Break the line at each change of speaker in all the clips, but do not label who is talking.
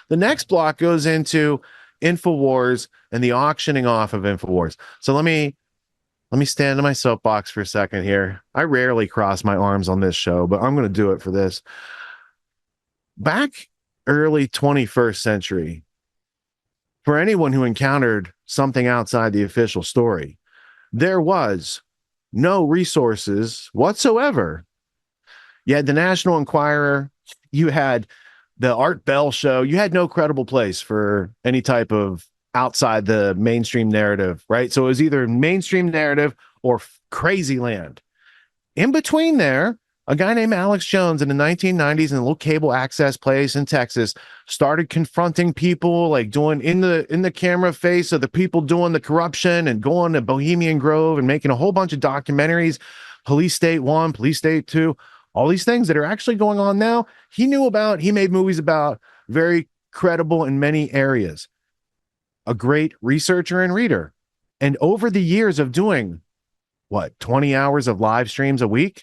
The next block goes into Infowars and the auctioning off of Infowars. So let me stand in my soapbox for a second here. I rarely cross my arms on this show, but I'm going to do it for this. Back early 21st century, for anyone who encountered something outside the official story, there was no resources whatsoever. You had the National Enquirer, you had the Art Bell show, you had no credible place for any type of outside the mainstream narrative, right? So it was either mainstream narrative or crazy land. In between there, a guy named Alex Jones in the 1990s in a little cable access place in Texas started confronting people, like doing in the camera face of the people doing the corruption and going to Bohemian Grove and making a whole bunch of documentaries, Police State 1, Police State 2, all these things that are actually going on now. He knew about, he made movies about, very credible in many areas. A great researcher and reader. And over the years of doing, 20 hours of live streams a week,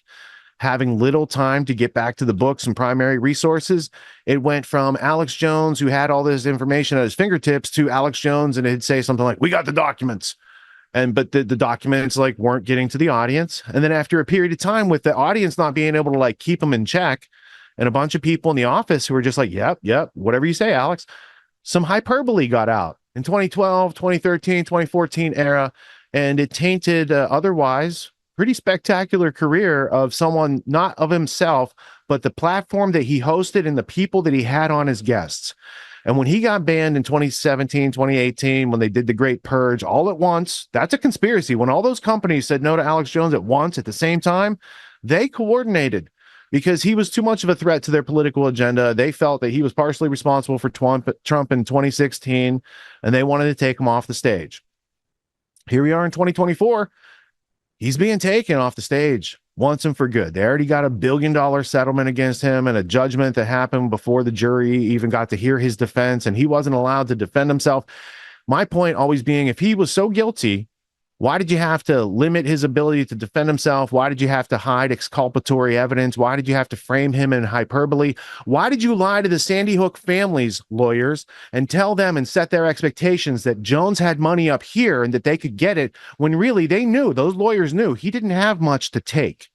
having little time to get back to the books and primary resources, it went from Alex Jones, who had all this information at his fingertips, to Alex Jones, and it'd say something like, "We got the documents." But the documents like weren't getting to the audience. And then after a period of time, with the audience not being able to like keep them in check, and a bunch of people in the office who were just like, yep, whatever you say, Alex, some hyperbole got out in 2012, 2013, 2014 era, and it tainted otherwise pretty spectacular career of someone, not of himself, but the platform that he hosted and the people that he had on as guests. And when he got banned in 2017, 2018, when they did the Great Purge all at once, that's a conspiracy. When all those companies said no to Alex Jones at once at the same time, they coordinated because he was too much of a threat to their political agenda. They felt that he was partially responsible for Trump in 2016, and they wanted to take him off the stage. Here we are in 2024. He's being taken off the stage once and for good. They already got $1 billion settlement against him and a judgment that happened before the jury even got to hear his defense, and he wasn't allowed to defend himself. My point always being, if he was so guilty, why did you have to limit his ability to defend himself? Why did you have to hide exculpatory evidence? Why did you have to frame him in hyperbole? Why did you lie to the Sandy Hook family's lawyers and tell them and set their expectations that Jones had money up here and that they could get it, when really they knew, those lawyers knew, he didn't have much to take?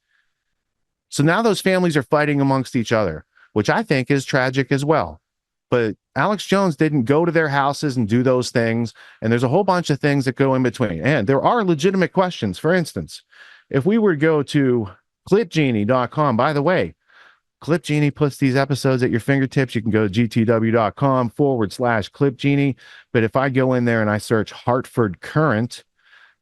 So now those families are fighting amongst each other, which I think is tragic as well. But Alex Jones didn't go to their houses and do those things. And there's a whole bunch of things that go in between. And there are legitimate questions. For instance, if we were to go to clipgenie.com, by the way, Clip Genie puts these episodes at your fingertips. You can go to gtw.com/clipgenie. But if I go in there and I search Hartford Current,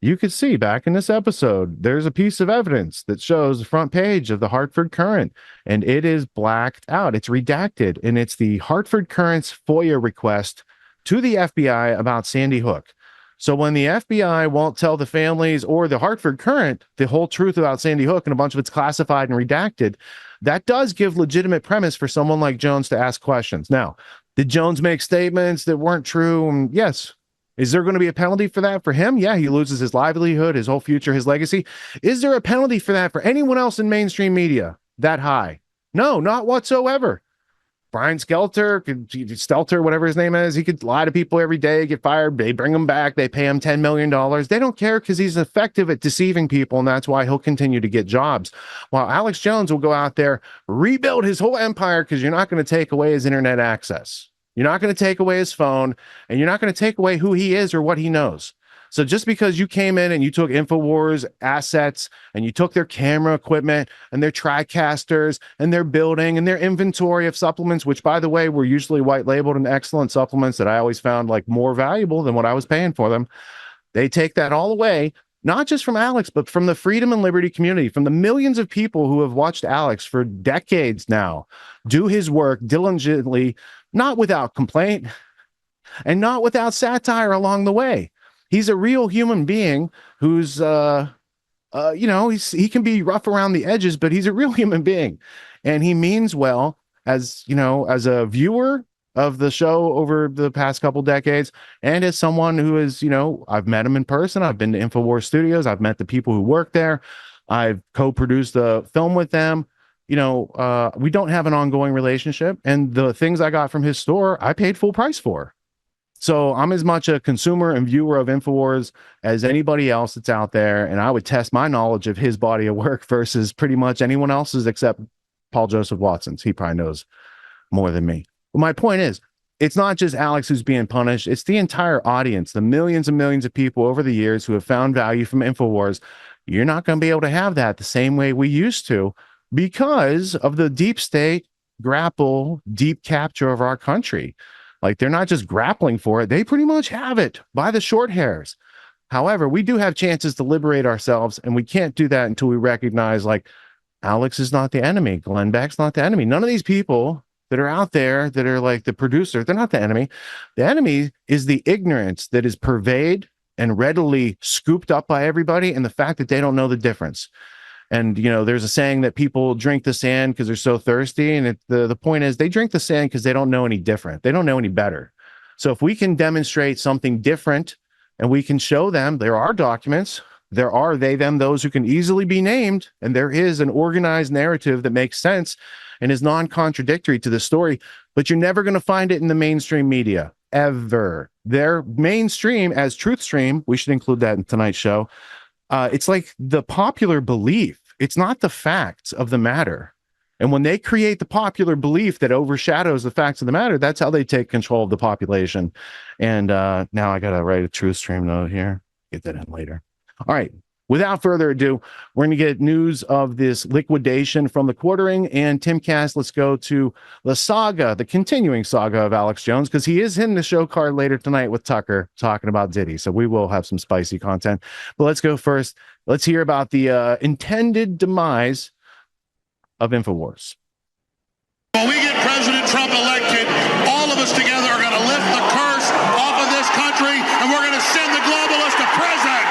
you could see back in this episode, there's a piece of evidence that shows the front page of the Hartford Current, and it is blacked out. It's redacted, and it's the Hartford Current's FOIA request to the FBI about Sandy Hook. So when the FBI won't tell the families or the Hartford Current the whole truth about Sandy Hook, and a bunch of it's classified and redacted, that does give legitimate premise for someone like Jones to ask questions. Now, did Jones make statements that weren't true? Yes. Is there going to be a penalty for that for him? Yeah, he loses his livelihood, his whole future, his legacy. Is there a penalty for that for anyone else in mainstream media that high? No, not whatsoever. Brian Stelter, whatever his name is, he could lie to people every day, get fired. They bring him back. They pay him $10 million. They don't care because he's effective at deceiving people, and that's why he'll continue to get jobs. While Alex Jones will go out there, rebuild his whole empire, because you're not going to take away his internet access. You're not going to take away his phone, and you're not going to take away who he is or what he knows. So just because you came in and you took Infowars assets and you took their camera equipment and their TriCasters and their building and their inventory of supplements, which, by the way, were usually white labeled and excellent supplements that I always found like more valuable than what I was paying for them, they take that all away, not just from Alex, but from the freedom and liberty community, from the millions of people who have watched Alex for decades now do his work diligently, not without complaint and not without satire along the way. He's a real human being who's, he can be rough around the edges, but he's a real human being, and he means well. As a viewer of the show over the past couple decades, and as someone who is, I've met him in person. I've been to Infowars Studios. I've met the people who work there. I've co-produced the film with them. we don't have an ongoing relationship, and the things I got from his store, I paid full price for. So I'm as much a consumer and viewer of Infowars as anybody else that's out there, and I would test my knowledge of his body of work versus pretty much anyone else's except Paul Joseph Watson's. He probably knows more than me. But my point is, it's not just Alex who's being punished. It's the entire audience, the millions and millions of people over the years who have found value from Infowars. You're not going to be able to have that the same way we used to because of the deep state deep capture of our country. Like, they're not just grappling for it. They pretty much have it by the short hairs. However, we do have chances to liberate ourselves, and we can't do that until we recognize, like, Alex is not the enemy. Glenn Beck's not the enemy. None of these people that are out there that are like the producer, they're not the enemy. The enemy is the ignorance that is pervaded and readily scooped up by everybody, and the fact that they don't know the difference. And, there's a saying that people drink the sand because they're so thirsty. And the point is they drink the sand because they don't know any different. They don't know any better. So if we can demonstrate something different and we can show them there are documents, there are they, them, those who can easily be named, and there is an organized narrative that makes sense and is non-contradictory to the story, but you're never going to find it in the mainstream media, ever. Their mainstream as truth stream, we should include that in tonight's show. It's like the popular belief. It's not the facts of the matter. And when they create the popular belief that overshadows the facts of the matter, that's how they take control of the population. And now I got to write a truth stream note here. Get that in later. All right. Without further ado, we're going to get news of this liquidation from the quartering. And Timcast, let's go to the saga, the continuing saga of Alex Jones, because he is in the show card later tonight with Tucker talking about Diddy. So we will have some spicy content. But let's go first. Let's hear about the intended demise of Infowars.
When we get President Trump elected, all of us together are going to lift the curse off of this country, and we're going to send the globalists to prison.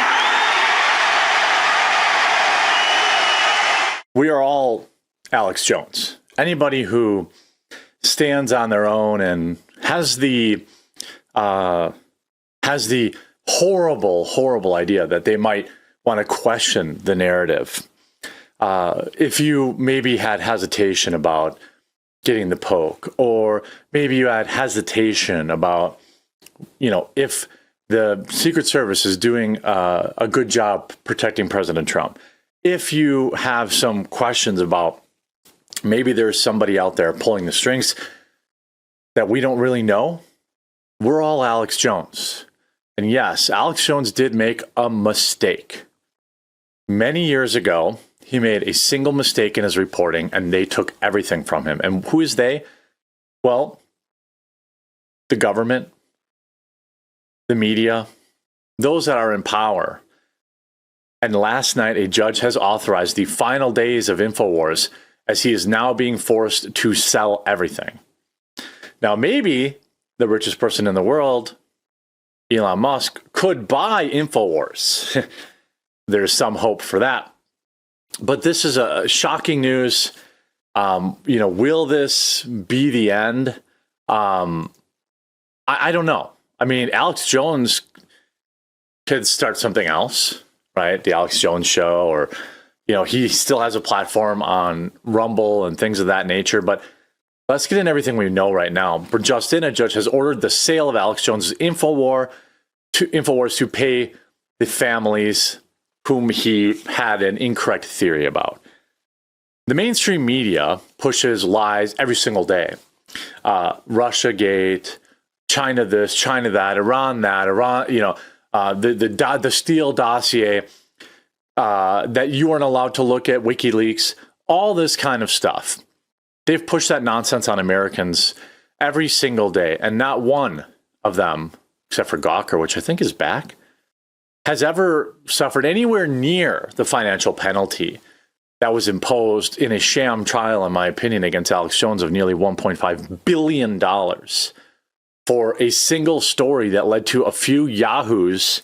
We are all Alex Jones. Anybody who stands on their own and has the horrible idea that they might want to question the narrative. If you maybe had hesitation about getting the poke, or maybe you had hesitation about, if the Secret Service is doing a good job protecting President Trump. If you have some questions about maybe there's somebody out there pulling the strings that we don't really know, we're all Alex Jones. And yes, Alex Jones did make a mistake. Many years ago, he made a single mistake in his reporting, and they took everything from him. And who is they? Well, the government, the media, those that are in power. And last night, a judge has authorized the final days of Infowars as he is now being forced to sell everything. Now, maybe the richest person in the world, Elon Musk, could buy Infowars. There's some hope for that. But this is a shocking news. Will this be the end? I don't know. I mean, Alex Jones could start something else. Right, the Alex Jones Show, or, he still has a platform on Rumble and things of that nature. But let's get into everything we know right now. For Justin, a judge has ordered the sale of Alex Jones' Infowars to pay the families whom he had an incorrect theory about. The mainstream media pushes lies every single day. Russiagate, China this, China that, Iran, the Steele dossier, that you weren't allowed to look at, WikiLeaks, all this kind of stuff. They've pushed that nonsense on Americans every single day, and not one of them, except for Gawker, which I think is back, has ever suffered anywhere near the financial penalty that was imposed in a sham trial, in my opinion, against Alex Jones of nearly $1.5 billion. For a single story that led to a few yahoos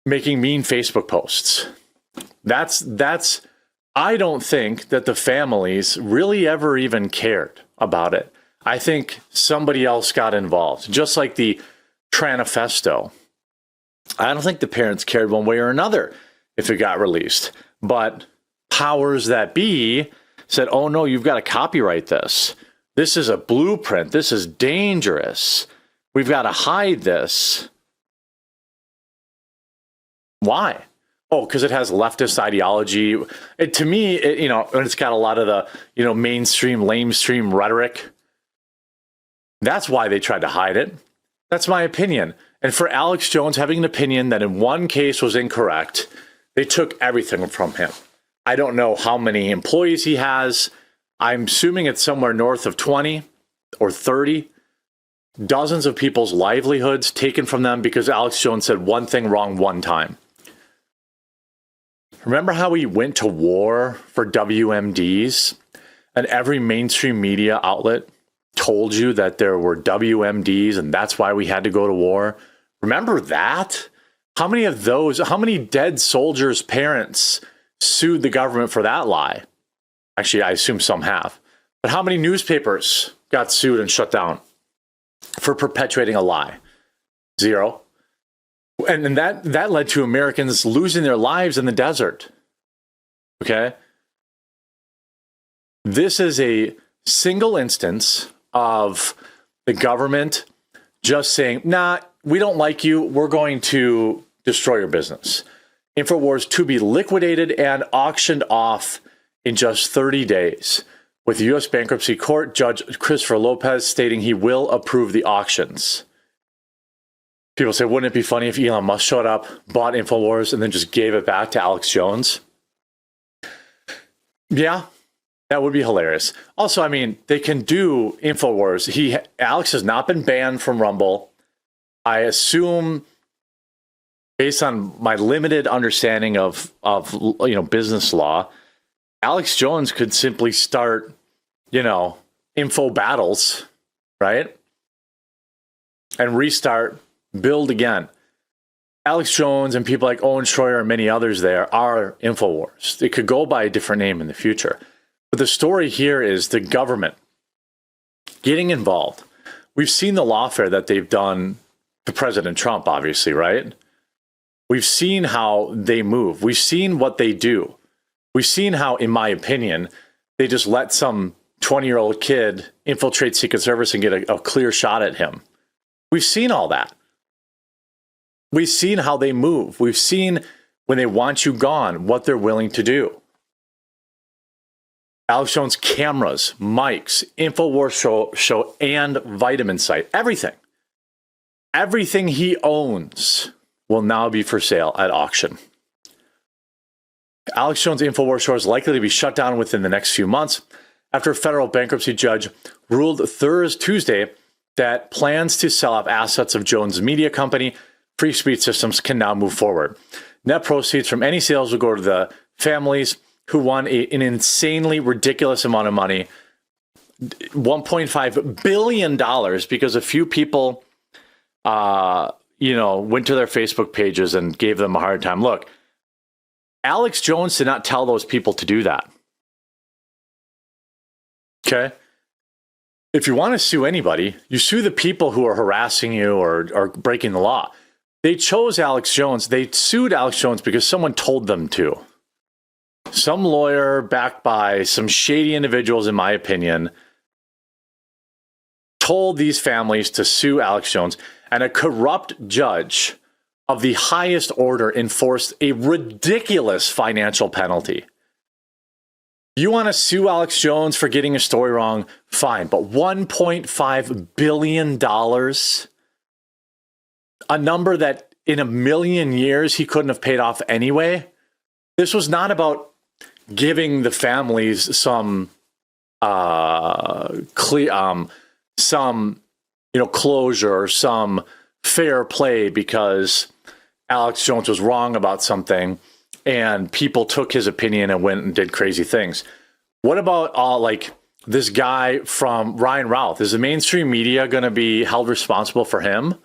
making mean Facebook posts. I don't think that the families really ever even cared about it. I think somebody else got involved, just like the Tranifesto. I don't think the parents cared one way or another if it got released, but powers that be said, oh no, you've got to copyright this. This is a blueprint. This is dangerous. We've got to hide this. Why? Oh, because it has leftist ideology. To me, it's got a lot of the, mainstream, lamestream rhetoric. That's why they tried to hide it. That's my opinion. And for Alex Jones having an opinion that in one case was incorrect, they took everything from him. I don't know how many employees he has. I'm assuming it's somewhere north of 20 or 30. Dozens of people's livelihoods taken from them because Alex Jones said one thing wrong one time. Remember how he went to war for WMDs and every mainstream media outlet told you that there were WMDs and that's why we had to go to war? Remember that? How many dead soldiers' parents sued the government for that lie? Actually, I assume some have. But how many newspapers got sued and shut down for perpetuating a lie? 0. And that led to Americans losing their lives in the desert. Okay? This is a single instance of the government just saying, nah, we don't like you. We're going to destroy your business. Infowars to be liquidated and auctioned off in just 30 days, with U.S. Bankruptcy Court Judge Christopher Lopez stating he will approve the auctions. People say, wouldn't it be funny if Elon Musk showed up, bought Infowars, and then just gave it back to Alex Jones? Yeah, that would be hilarious. Also, I mean, they can do Infowars. Alex has not been banned from Rumble. I assume, based on my limited understanding of business law, Alex Jones could simply start, info battles, right? And restart, build again. Alex Jones and people like Owen Schroyer and many others there are Infowars. It could go by a different name in the future. But the story here is the government getting involved. We've seen the lawfare that they've done to President Trump, obviously, right? We've seen how they move. We've seen what they do. We've seen how, in my opinion, they just let some 20-year-old kid infiltrate Secret Service and get a clear shot at him. We've seen all that. We've seen how they move. We've seen when they want you gone, what they're willing to do. Alex Jones' cameras, mics, Infowars show and vitamin site, everything. Everything he owns will now be for sale at auction. Alex Jones' Infowars show is likely to be shut down within the next few months after a federal bankruptcy judge ruled Tuesday that plans to sell off assets of Jones' media company, Free Speech Systems, can now move forward. Net proceeds from any sales will go to the families who won an insanely ridiculous amount of money, $1.5 billion, because a few people, went to their Facebook pages and gave them a hard time. Look, Alex Jones did not tell those people to do that. Okay? If you want to sue anybody, you sue the people who are harassing you or breaking the law. They chose Alex Jones. They sued Alex Jones because someone told them to. Some lawyer backed by some shady individuals, in my opinion, told these families to sue Alex Jones, and a corrupt judge of the highest order enforced a ridiculous financial penalty. You want to sue Alex Jones for getting a story wrong? Fine, but $1.5 billion, a number that in a million years he couldn't have paid off anyway. This was not about giving the families some closure or some fair play because Alex Jones was wrong about something and people took his opinion and went and did crazy things. What about this guy from Ryan Routh? Is the mainstream media going to be held responsible for him?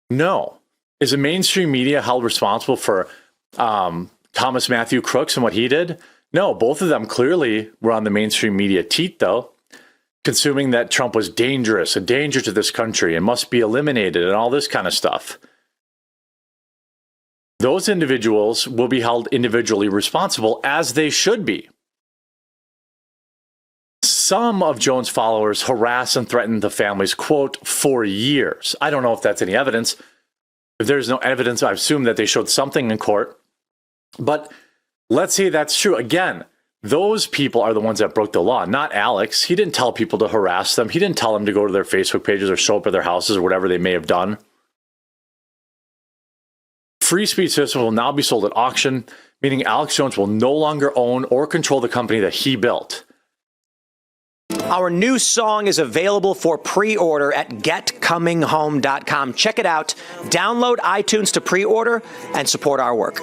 No. Is the mainstream media held responsible for Thomas Matthew Crooks and what he did? No, both of them clearly were on the mainstream media teat, though, consuming that Trump was dangerous, a danger to this country, and must be eliminated, and all this kind of stuff. Those individuals will be held individually responsible, as they should be. some of Jones' followers harass and threaten the families, quote, for years. I don't know if that's any evidence. If there's no evidence, I assume that they showed something in court. But let's say that's true. Again, those people are the ones that broke the law, not Alex. He didn't tell people to harass them. He didn't tell them to go to their Facebook pages or show up at their houses or whatever they may have done. Free speech system will now be sold at auction, meaning Alex Jones will no longer own or control the company that he built.
Our new song is available for pre-order at getcominghome.com. Check it out. Download iTunes to pre-order and support our work.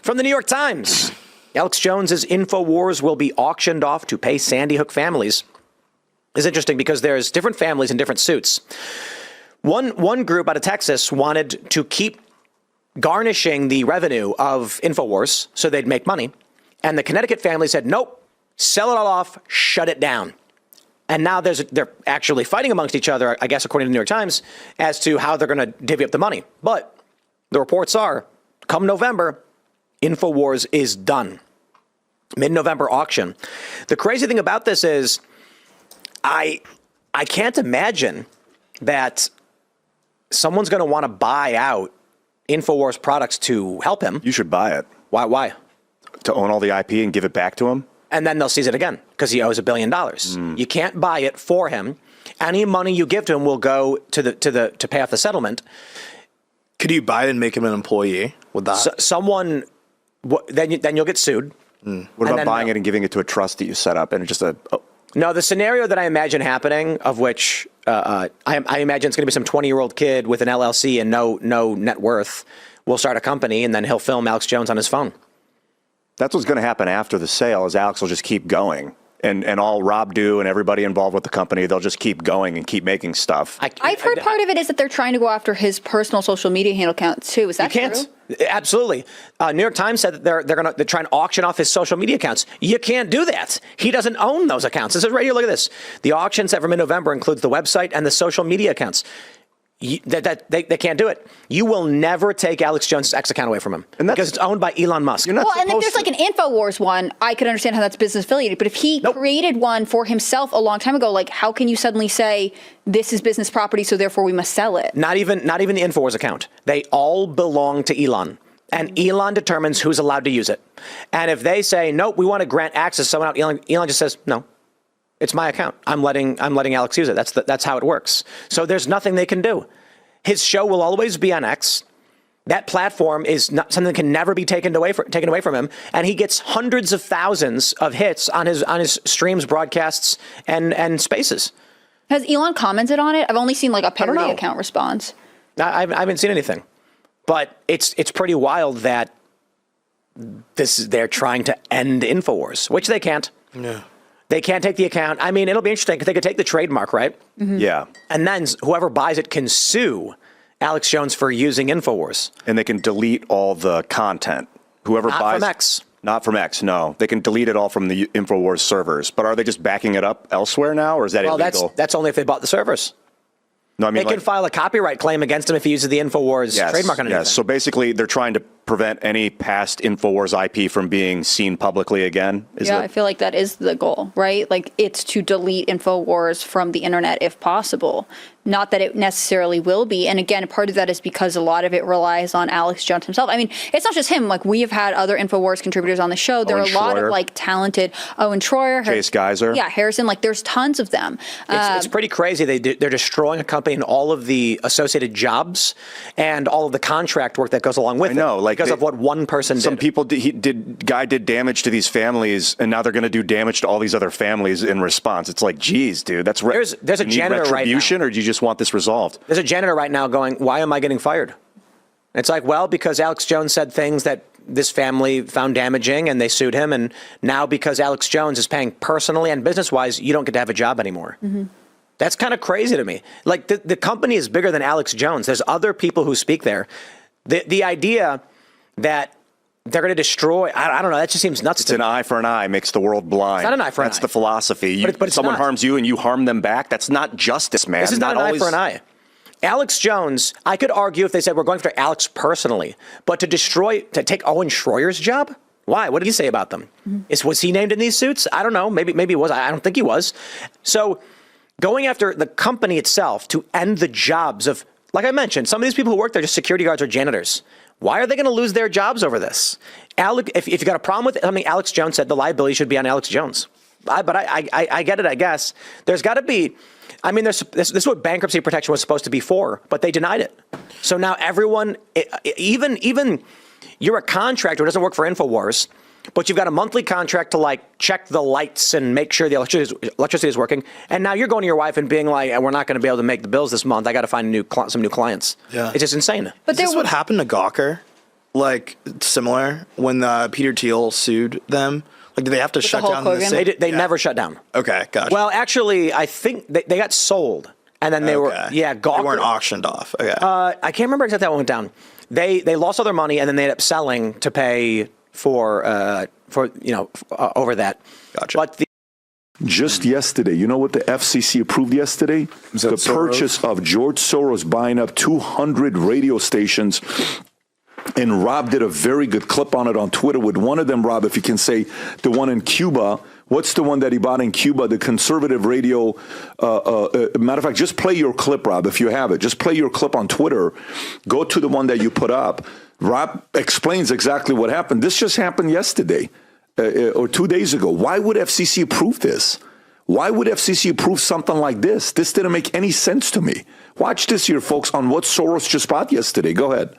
From the New York Times, Alex Jones's Infowars will be auctioned off to pay Sandy Hook families. It's interesting because there's different families in different suits. One group out of Texas wanted to keep garnishing the revenue of Infowars so they'd make money. And the Connecticut family said, nope, sell it all off, shut it down. And now they're actually fighting amongst each other, I guess, according to the New York Times, as to how they're going to divvy up the money. But the reports are, come November, Infowars is done. Mid-November auction. The crazy thing about this is I can't imagine that someone's going to want to buy out Infowars products to help him.
You should buy it.
Why?
To own all the IP and give it back to him?
And then they'll seize it again because he owes $1 billion. You can't buy it for him. Any money you give to him will go to pay off the settlement.
Could you buy it and make him an employee with that?
Then you'll get sued.
What about buying it and giving it to a trust that you set up and just
No, the scenario that I imagine happening, of which I imagine it's going to be some 20-year-old kid with an LLC and no net worth, will start a company and then he'll film Alex Jones on his phone.
That's what's going to happen after the sale is Alex will just keep going. And all Rob do and everybody involved with the company, they'll just keep going and keep making stuff.
I've heard part of it is that they're trying to go after his personal social media handle account too. Is that true?
Absolutely. New York Times said that they're trying to auction off his social media accounts. You can't do that. He doesn't own those accounts. This is right here. Look at this. The auction set for mid-November includes the website and the social media accounts. They can't do it. You will never take Alex Jones' X account away from him because it's owned by Elon Musk.
Well, and if there's like an Infowars one, I could understand how that's business affiliated. But if he created one for himself a long time ago, like how can you suddenly say this is business property, so therefore we must sell it? Not even the Infowars account. They all belong to Elon. And Elon determines who's allowed to use it. And if they say, nope, we want to grant access to someone else, Elon just says, no. It's my account. I'm letting Alex use it. That's how it works. So there's nothing they can do. His show will always be on X. That platform is not something that can never be taken away from him. And he gets hundreds of thousands of hits on his streams, broadcasts, and spaces. Has Elon commented on it? I've only seen like a parody account response.
I haven't seen anything. But it's pretty wild that they're trying to end Infowars, which they can't.
Yeah.
They can't take the account. I mean, it'll be interesting because they could take the trademark, right?
Mm-hmm. Yeah.
And then whoever buys it can sue Alex Jones for using Infowars.
And they can delete all the content. Whoever buys... Not
from X.
Not from X, no. They can delete it all from the Infowars servers. But are they just backing it up elsewhere now, or is that illegal?
That's only if they bought the servers.
No, I mean,
they can file a copyright claim against him if he uses the Infowars trademark on anything.
Yes, so basically they're trying to prevent any past Infowars IP from being seen publicly again.
I feel like that is the goal, right? Like it's to delete Infowars from the internet if possible. Not that it necessarily will be. And again, part of that is because a lot of it relies on Alex Jones himself. I mean, it's not just him. Like we have had other Infowars contributors on the show. There are a lot of like talented Owen Schroyer,
Chase Geiser.
Yeah, Harrison. Like there's tons of them.
It's pretty crazy. They're destroying a company and all of the associated jobs and all of the contract work that goes along with it.
I know, like
because of what one person did.
Some people did damage to these families, and now they're going to do damage to all these other families in response. It's like, geez, dude, that's
there's a janitor right now.
Retribution, or do you just want this resolved?
There's a janitor right now going, why am I getting fired? It's like, well, because Alex Jones said things that this family found damaging and they sued him. And now because Alex Jones is paying personally and business-wise, you don't get to have a job anymore. Mm-hmm. That's kind of crazy to me. Like the company is bigger than Alex Jones. There's other people who speak there. The idea that they're going to destroy, I don't know, that just seems nuts to me.
It's an eye for an eye makes the world blind.
It's not an eye for an eye.
That's the philosophy.
But
someone harms you and you harm them back. That's not justice, man.
This is not an eye for an eye. Alex Jones, I could argue if they said we're going after Alex personally, but to take Owen Schroyer's job Why? What did he say about them? Was he named in these suits? I don't know. Maybe he was. I don't think he was. So going after the company itself to end the jobs of, like I mentioned, some of these people who work there, just security guards or janitors. Why are they going to lose their jobs over this? If you got a problem with something Alex Jones said, the liability should be on Alex Jones. But I get it, I guess. There's got to be, I mean, this is what bankruptcy protection was supposed to be for, but they denied it. So now everyone, even you're a contractor who doesn't work for Infowars, but you've got a monthly contract to like check the lights and make sure the electricity is working. And now you're going to your wife and being like, we're not going to be able to make the bills this month. I got to find some new clients. Yeah. It's just insane.
But is this what happened to Gawker? Like similar when Peter Thiel sued them? Like, did they have to shut down?
They never shut down.
Okay, gotcha.
Well, actually, I think they got sold. And then they were, Gawker.
They weren't auctioned off. Okay.
I can't remember exactly how it went down. They lost all their money and then they ended up selling to pay for over that.
Gotcha.
But
just yesterday, you know what the FCC approved yesterday? The purchase of George Soros buying up 200 radio stations. And Rob did a very good clip on it on Twitter with one of them, Rob, if you can say the one in Cuba. What's the one that he bought in Cuba, the conservative radio? Matter of fact, just play your clip, Rob, if you have it. Just play your clip on Twitter. Go to the one that you put up. Rob explains exactly what happened. This just happened yesterday or 2 days ago. Why would FCC approve this? Why would FCC approve something like this? This didn't make any sense to me. Watch this here, folks, on what Soros just bought yesterday. Go ahead.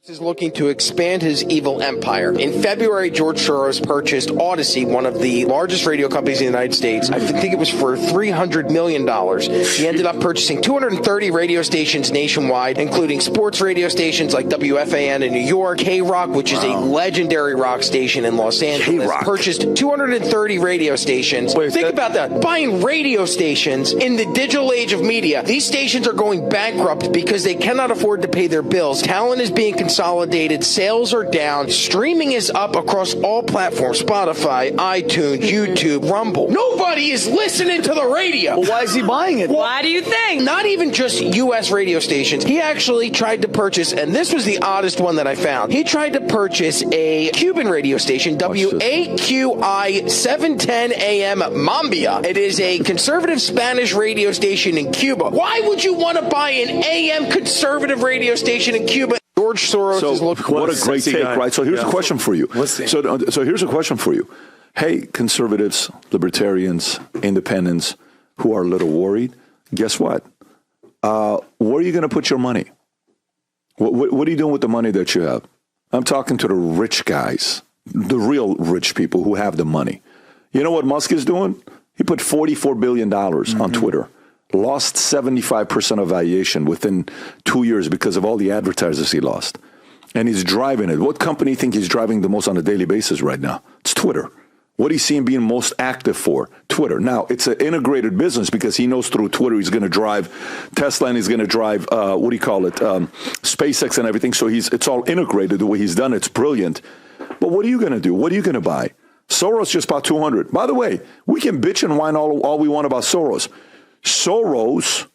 Is looking to expand his evil empire. In February, George Soros purchased Odyssey, one of the largest radio companies in the United States. I think it was for $300 million. He ended up purchasing 230 radio stations nationwide, including sports radio stations like WFAN in New York, K-Rock, which is a legendary rock station in Los Angeles.
K-Rock.
Purchased 230 radio stations. Think about that. Buying radio stations in the digital age of media. These stations are going bankrupt because they cannot afford to pay their bills. Talent is being consolidated, sales are down, streaming is up across all platforms, Spotify, iTunes, YouTube, Rumble. Nobody is listening to the radio.
Well, why is he buying it?
Well,
why do you think?
Not even just U.S. radio stations. He actually tried to purchase, and this was the oddest one that I found. He tried to purchase a Cuban radio station, WAQI 710 AM Mambia. It is a conservative Spanish radio station in Cuba. Why would you want to buy an AM conservative radio station in Cuba? George Soros is looking.
What a great take, right? So here's a question for you. So here's a question for you. Hey, conservatives, libertarians, independents who are a little worried, guess what? Where are you going to put your money? What are you doing with the money that you have? I'm talking to the rich guys, the real rich people who have the money. You know what Musk is doing? He put $44 billion on Twitter. Lost 75% of valuation within 2 years because of all the advertisers he lost. And he's driving it. What company think he's driving the most on a daily basis right now? It's Twitter. What do you see him being most active for? Twitter. Now, it's an integrated business because he knows through Twitter he's going to drive Tesla and he's going to drive, SpaceX and everything. So it's all integrated the way he's done. It's brilliant. But what are you going to do? What are you going to buy? Soros just bought 200. By the way, we can bitch and whine all we want about Soros. Soros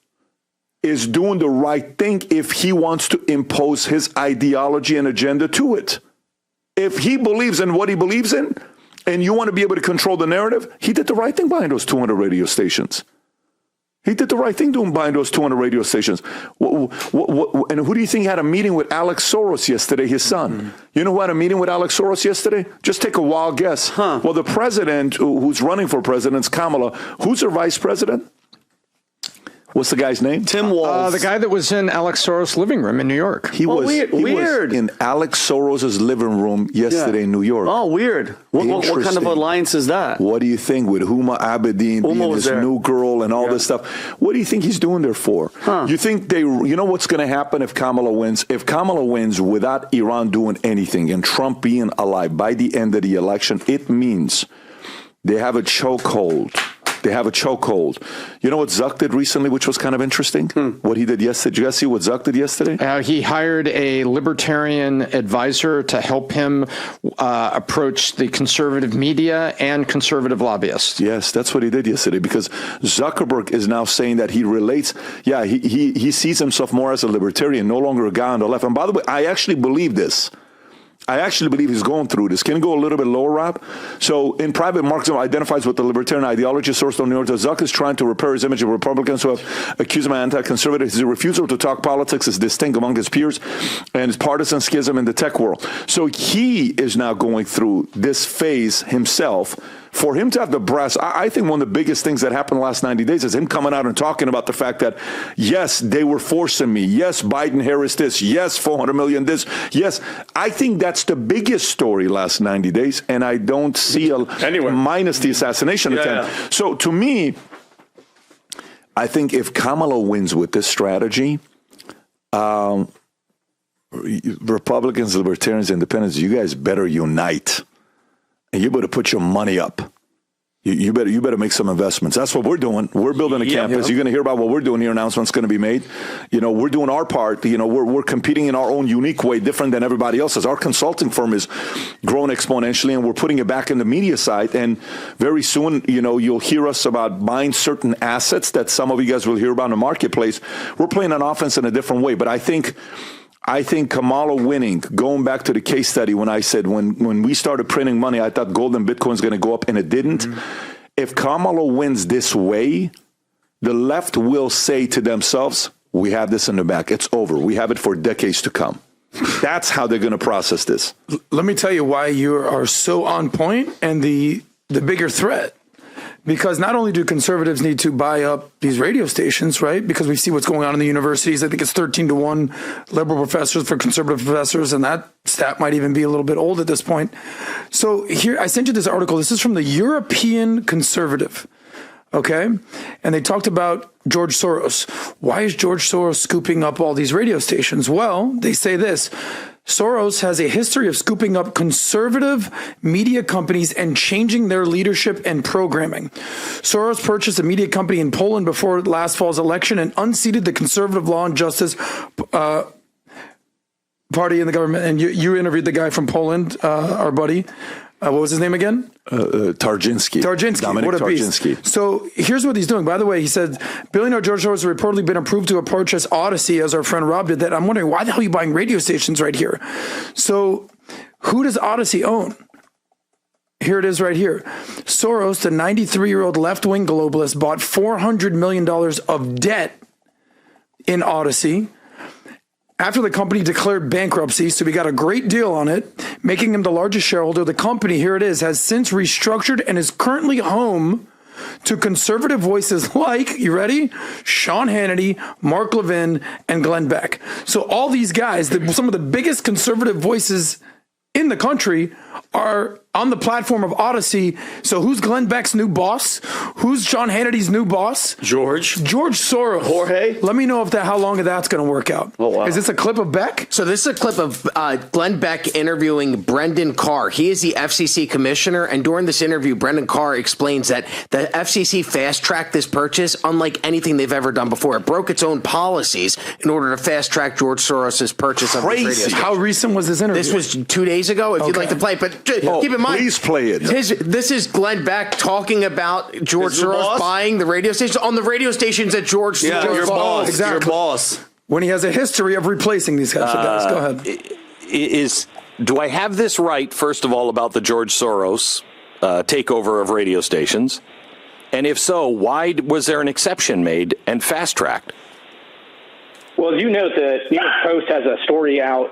is doing the right thing if he wants to impose his ideology and agenda to it. If he believes in what he believes in, and you want to be able to control the narrative, he did the right thing buying those 200 radio stations. He did the right thing buying those 200 radio stations. And who do you think had a meeting with Alex Soros yesterday, his son? You know who had a meeting with Alex Soros yesterday? Just take a wild guess. Well, the president who's running for president is Kamala. Who's her vice president? What's the guy's name?
Tim Walz.
The guy that was in Alex Soros' living room in New York.
He was in Alex Soros' living room yesterday in New York.
Oh, weird. What kind of alliance is that?
What do you think with Huma Abedin being his new girl and all this stuff? What do you think he's doing there for? You think you know what's going to happen if Kamala wins? If Kamala wins without Iran doing anything and Trump being alive by the end of the election, it means they have a chokehold. They have a chokehold. You know what Zuck did recently, which was kind of interesting? What he did yesterday. Did you guys see what Zuck did yesterday?
He hired a libertarian advisor to help him approach the conservative media and conservative lobbyists.
Yes, that's what he did yesterday, because Zuckerberg is now saying that he relates. Yeah, he sees himself more as a libertarian, no longer a guy on the left. And by the way, I actually believe this. I actually believe he's going through this. Can it go a little bit lower, Rob? So in private, Marxism identifies with the libertarian ideology sourced on New York. Zuck is trying to repair his image of Republicans who have accused him of anti-conservative. His refusal to talk politics is distinct among his peers and his partisan schism in the tech world. So he is now going through this phase himself. For him to have the brass, I think one of the biggest things that happened the last 90 days is him coming out and talking about the fact that, yes, they were forcing me. Yes, Biden-Harris this. Yes, 400 million this. Yes, I think that's the biggest story last 90 days, and I don't see minus the assassination attempt. Yeah. So to me, I think if Kamala wins with this strategy, Republicans, Libertarians, Independents, you guys better unite. And you better put your money up. You better make some investments. That's what we're doing. We're building a campus. You're going to hear about what we're doing here. Announcements going to be made. We're doing our part. We're competing in our own unique way, different than everybody else's. Our consulting firm is growing exponentially, and we're putting it back in the media side. And very soon, you'll hear us about buying certain assets that some of you guys will hear about in the marketplace. We're playing an offense in a different way. But I think Kamala winning, going back to the case study when I said when we started printing money, I thought gold and Bitcoin is going to go up, and it didn't. Mm-hmm. If Kamala wins this way, the left will say to themselves, we have this in the back. It's over. We have it for decades to come. That's how they're going to process this.
Let me tell you why you are so on point and the bigger threat. Because not only do conservatives need to buy up these radio stations, right? Because we see what's going on in the universities. I think it's 13-1 liberal professors for conservative professors, and that stat might even be a little bit old at this point. So here, I sent you this article. This is from the European Conservative, okay? And they talked about George Soros. Why is George Soros scooping up all these radio stations? Well, they say this. Soros has a history of scooping up conservative media companies and changing their leadership and programming. Soros purchased a media company in Poland before last fall's election and unseated the conservative law and justice party in the government. And you interviewed the guy from Poland, our buddy. What was his name again?
Tarczynski.
Dominic what a
Tarczynski.
Beast. So here's what he's doing. By the way, he said, billionaire George Soros has reportedly been approved to purchase Odyssey, as our friend Rob did that. I'm wondering, why the hell are you buying radio stations right here? So who does Odyssey own? Here it is right here. Soros, the 93-year-old left-wing globalist, bought $400 million of debt in Odyssey after the company declared bankruptcy, so we got a great deal on it, making him the largest shareholder. The company, here it is, has since restructured and is currently home to conservative voices like, you ready? Sean Hannity, Mark Levin, and Glenn Beck. So all these guys, some of the biggest conservative voices in the country, are on the platform of Odyssey. So who's Glenn Beck's new boss? Who's Sean Hannity's new boss?
George
Soros.
Jorge.
Let me know how long that's going to work out.
Oh, wow.
Is this a clip of Beck?
So this is a clip of Glenn Beck interviewing Brendan Carr. He is the FCC commissioner, and during this interview, Brendan Carr explains that the FCC fast-tracked this purchase unlike anything they've ever done before. It broke its own policies in order to fast-track George Soros' purchase of this radio station.
How recent was this interview?
This was 2 days ago, if you'd like to play it. But keep in mind,
please play it.
This is Glenn Beck talking about George Soros buying the radio stations on the radio stations that George Soros
your boss.
Exactly.
Your boss.
When he has a history of replacing these guys. Go ahead.
Do I have this right, first of all, about the George Soros takeover of radio stations? And if so, why was there an exception made and fast-tracked?
Well, as you know, the New York Post has a story out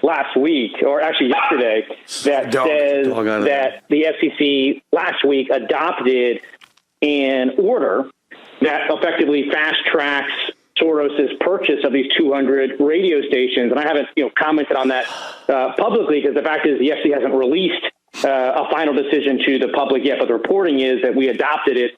last week, or actually yesterday, that says that the FCC last week adopted an order that effectively fast-tracks Soros's purchase of these 200 radio stations. And I haven't, commented on that publicly, because the fact is the FCC hasn't released a final decision to the public yet. But the reporting is that we adopted it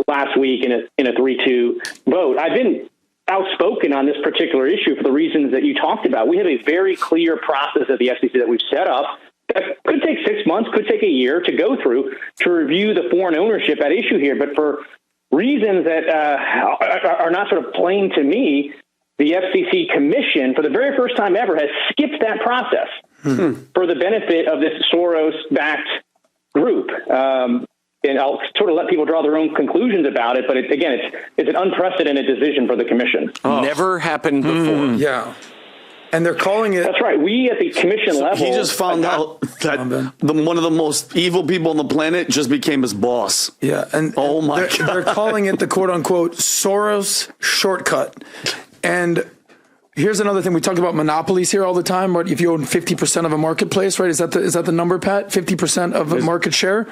last week in a 3-2 vote. I've been outspoken on this particular issue for the reasons that you talked about. We have a very clear process at the FCC that we've set up that could take 6 months, could take a year to go through to review the foreign ownership at issue here. But for reasons that are not sort of plain to me, the FCC Commission, for the very first time ever, has skipped that process for the benefit of this Soros-backed group. And I'll sort of let people draw their own conclusions about it. But it's an unprecedented decision for the commission.
Never happened before.
Yeah. And they're calling it.
That's right. We at the commission level.
He just found out that one of the most evil people on the planet just became his boss.
Yeah. And
oh my
God.
God.
They're calling it the quote unquote Soros shortcut. And here's another thing. We talk about monopolies here all the time, but if you own 50% of a marketplace, right? Is that the number, Pat? 50% of a market share?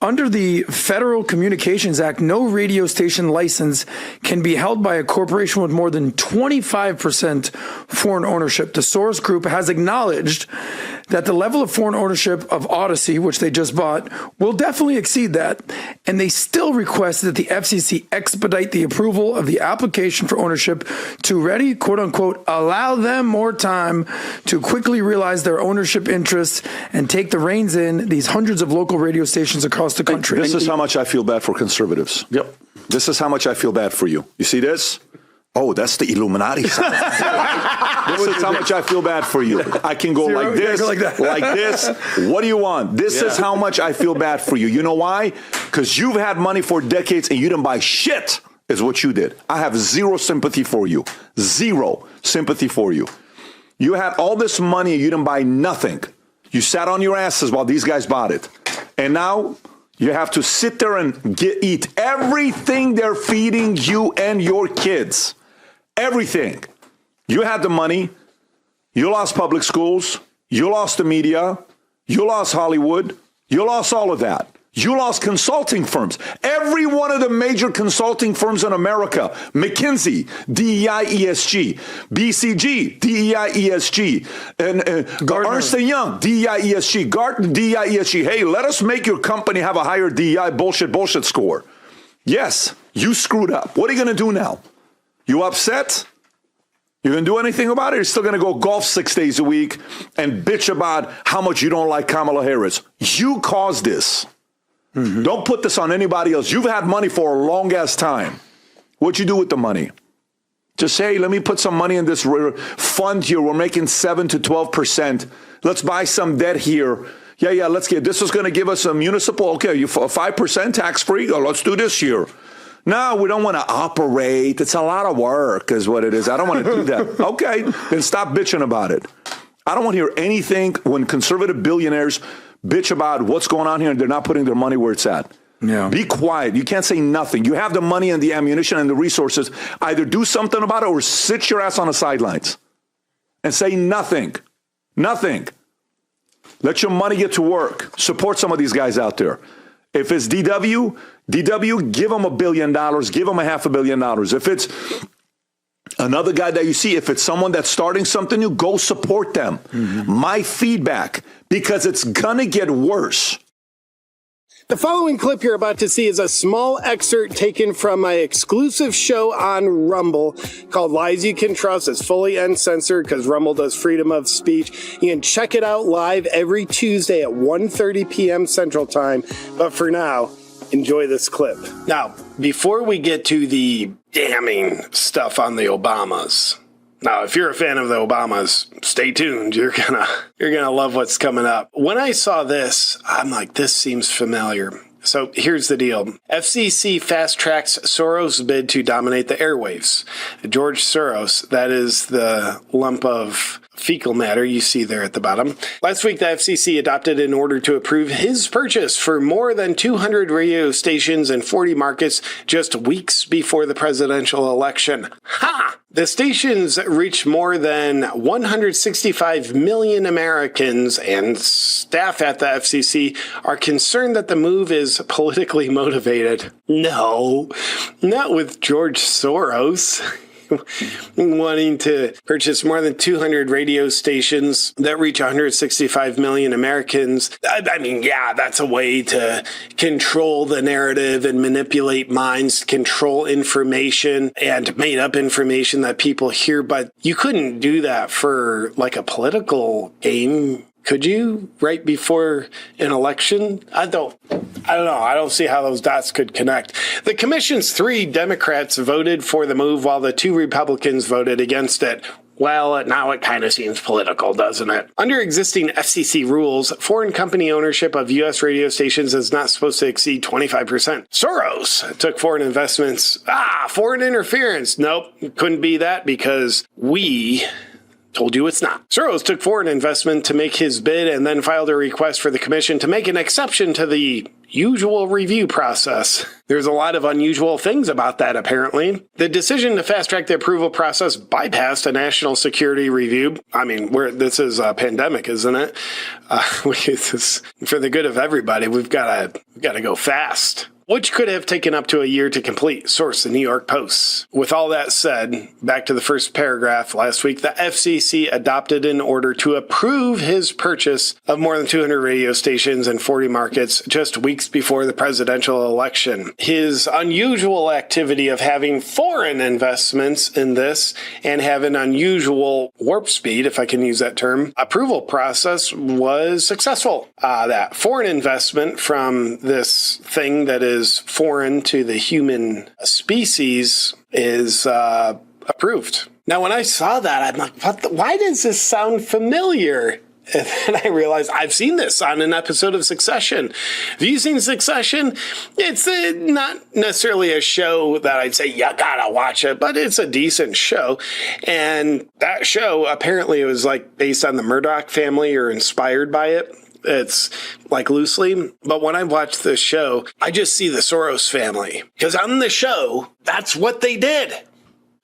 Under the Federal Communications Act, no radio station license can be held by a corporation with more than 25% foreign ownership. The Soros Group has acknowledged that the level of foreign ownership of Odyssey, which they just bought, will definitely exceed that. And they still request that the FCC expedite the approval of the application for ownership to ready, quote unquote, allow them more time to quickly realize their ownership interests and take the reins in these hundreds of local radio stations across the country.
This is how much I feel bad for conservatives.
Yep.
This is how much I feel bad for you. You see this? Oh, that's the Illuminati side. This is how much I feel bad for you. I can go like this, like this. What do you want? This is how much I feel bad for you. You know why? Because you've had money for decades and you didn't buy shit, is what you did. I have zero sympathy for you. Zero sympathy for you. You had all this money and you didn't buy nothing. You sat on your asses while these guys bought it. And now you have to sit there and eat everything they're feeding you and your kids. Everything. You had the money. You lost public schools. You lost the media. You lost Hollywood. You lost all of that. You lost consulting firms. Every one of the major consulting firms in America, McKinsey, DEI ESG, BCG, DEI ESG, and Ernst & Young, DEI ESG, Gartner, DEI ESG. Hey, let us make your company have a higher DEI bullshit score. Yes, you screwed up. What are you going to do now? You upset? You going to do anything about it? You're still going to go golf 6 days a week and bitch about how much you don't like Kamala Harris. You caused this. Mm-hmm. Don't put this on anybody else. You've had money for a long ass time. What'd you do with the money? Just say, hey, let me put some money in this fund here. We're making 7 to 12%. Let's buy some debt here. Yeah, let's get, this is going to give us a municipal, okay, you 5% tax free. Oh, let's do this here. No, we don't want to operate. It's a lot of work is what it is. I don't want to do that. Okay, then stop bitching about it. I don't want to hear anything when conservative billionaires bitch about what's going on here and they're not putting their money where it's at. Yeah. Be quiet. You can't say nothing. You have the money and the ammunition and the resources. Either do something about it or sit your ass on the sidelines and say nothing. Nothing. Let your money get to work. Support some of these guys out there. If it's DW, give them $1 billion, give them $500 million. If it's another guy that you see, if it's someone that's starting something new, go support them. Mm-hmm. My feedback, because it's going to get worse.
The following clip you're about to see is a small excerpt taken from my exclusive show on Rumble called Lies You Can Trust. It's fully uncensored because Rumble does freedom of speech. You can check it out live every Tuesday at 1:30 p.m. Central Time. But for now, enjoy this clip. Now, before we get to the damning stuff on the Obamas. Now, if you're a fan of the Obamas, stay tuned. You're gonna love what's coming up. When I saw this, I'm like, this seems familiar. So here's the deal. FCC fast-tracks Soros' bid to dominate the airwaves. George Soros, that is the lump of fecal matter you see there at the bottom. Last week, the FCC adopted an order to approve his purchase for more than 200 radio stations in 40 markets just weeks before the presidential election. Ha! The stations reach more than 165 million Americans, and staff at the FCC are concerned that the move is politically motivated. No, not with George Soros. Wanting to purchase more than 200 radio stations that reach 165 million Americans. I mean, yeah, that's a way to control the narrative and manipulate minds, control information and made up information that people hear. But you couldn't do that for like a political game. Could you, right before an election? I don't know. I don't see how those dots could connect. The commission's 3 Democrats voted for the move while the 2 Republicans voted against it. Well, now it kind of seems political, doesn't it? Under existing FCC rules, foreign company ownership of U.S. radio stations is not supposed to exceed 25%. Soros took foreign investments. Foreign interference. Nope, couldn't be that because we, Told you it's not. Soros took foreign investment to make his bid and then filed a request for the commission to make an exception to the usual review process. There's a lot of unusual things about that, apparently. The decision to fast-track the approval process bypassed a national security review. I mean, this is a pandemic, isn't it? For the good of everybody, we've got to go fast, which could have taken up to a year to complete, source the New York Post. With all that said, back to the first paragraph, last week, the FCC adopted an order to approve his purchase of more than 200 radio stations in 40 markets just weeks before the presidential election. His unusual activity of having foreign investments in this and have an unusual warp speed, if I can use that term, approval process was successful. That foreign investment from this thing that is foreign to the human species is approved. Now, when I saw that, I'm like, why does this sound familiar? And then I realized I've seen this on an episode of Succession. Have you seen Succession? It's not necessarily a show that I'd say, you gotta watch it, but it's a decent show. And that show, apparently it was like based on the Murdoch family or inspired by it. It's like loosely, but when I watch this show, I just see the Soros family because on the show, that's what they did.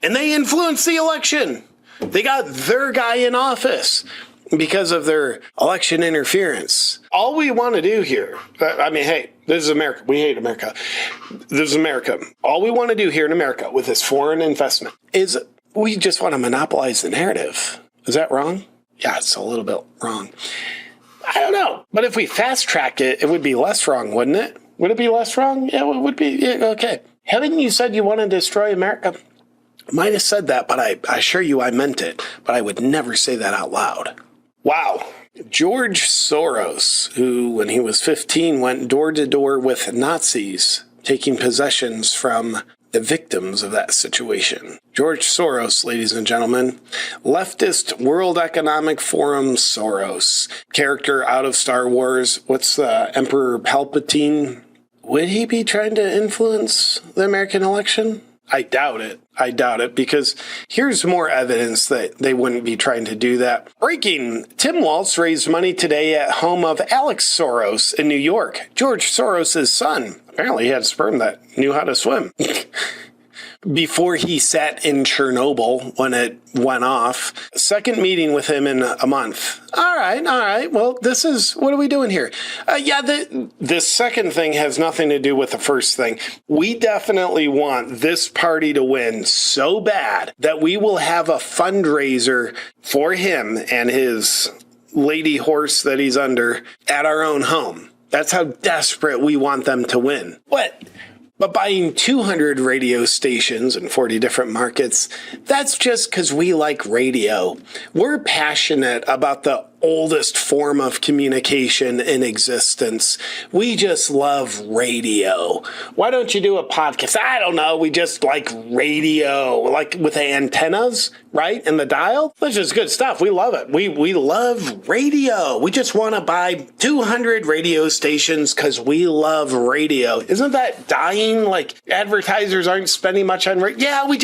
And they influenced the election. They got their guy in office because of their election interference. All we want to do here, I mean, hey, this is America. We hate America. This is America. All we want to do here in America with this foreign investment is we just want to monopolize the narrative. Is that wrong? Yeah, it's a little bit wrong. I don't know. But if we fast track it, it would be less wrong, wouldn't it? Would it be less wrong? Yeah, it would be. Yeah, okay. Haven't you said you want to destroy America? Might have said that, but I assure you I meant it. But I would never say that out loud. Wow. George Soros, who when he was 15 went door to door with Nazis, taking possessions from the victims of that situation. George Soros, ladies and gentlemen, leftist World Economic Forum Soros, character out of Star Wars. What's the Emperor Palpatine? Would he be trying to influence the American election? I doubt it. I doubt it because here's more evidence that they wouldn't be trying to do that. Breaking. Tim Walz raised money today at home of Alex Soros in New York. George Soros' son. Apparently he had sperm that knew how to swim. Before he sat in Chernobyl when it went off. Second meeting with him in a month. All right. Well, what are we doing here? This second thing has nothing to do with the first thing. We definitely want this party to win so bad that we will have a fundraiser for him and his lady horse that he's under at our own home. That's how desperate we want them to win. But buying 200 radio stations in 40 different markets, that's just because we like radio. We're passionate about the oldest form of communication in existence. We just love radio. Why don't you do a podcast? I don't know. We just like radio, like with the antennas, right? And the dial. That's just good stuff. We love it. We love radio. We just want to buy 200 radio stations because we love radio. Isn't that dying? Like advertisers aren't spending much on radio. Yeah, we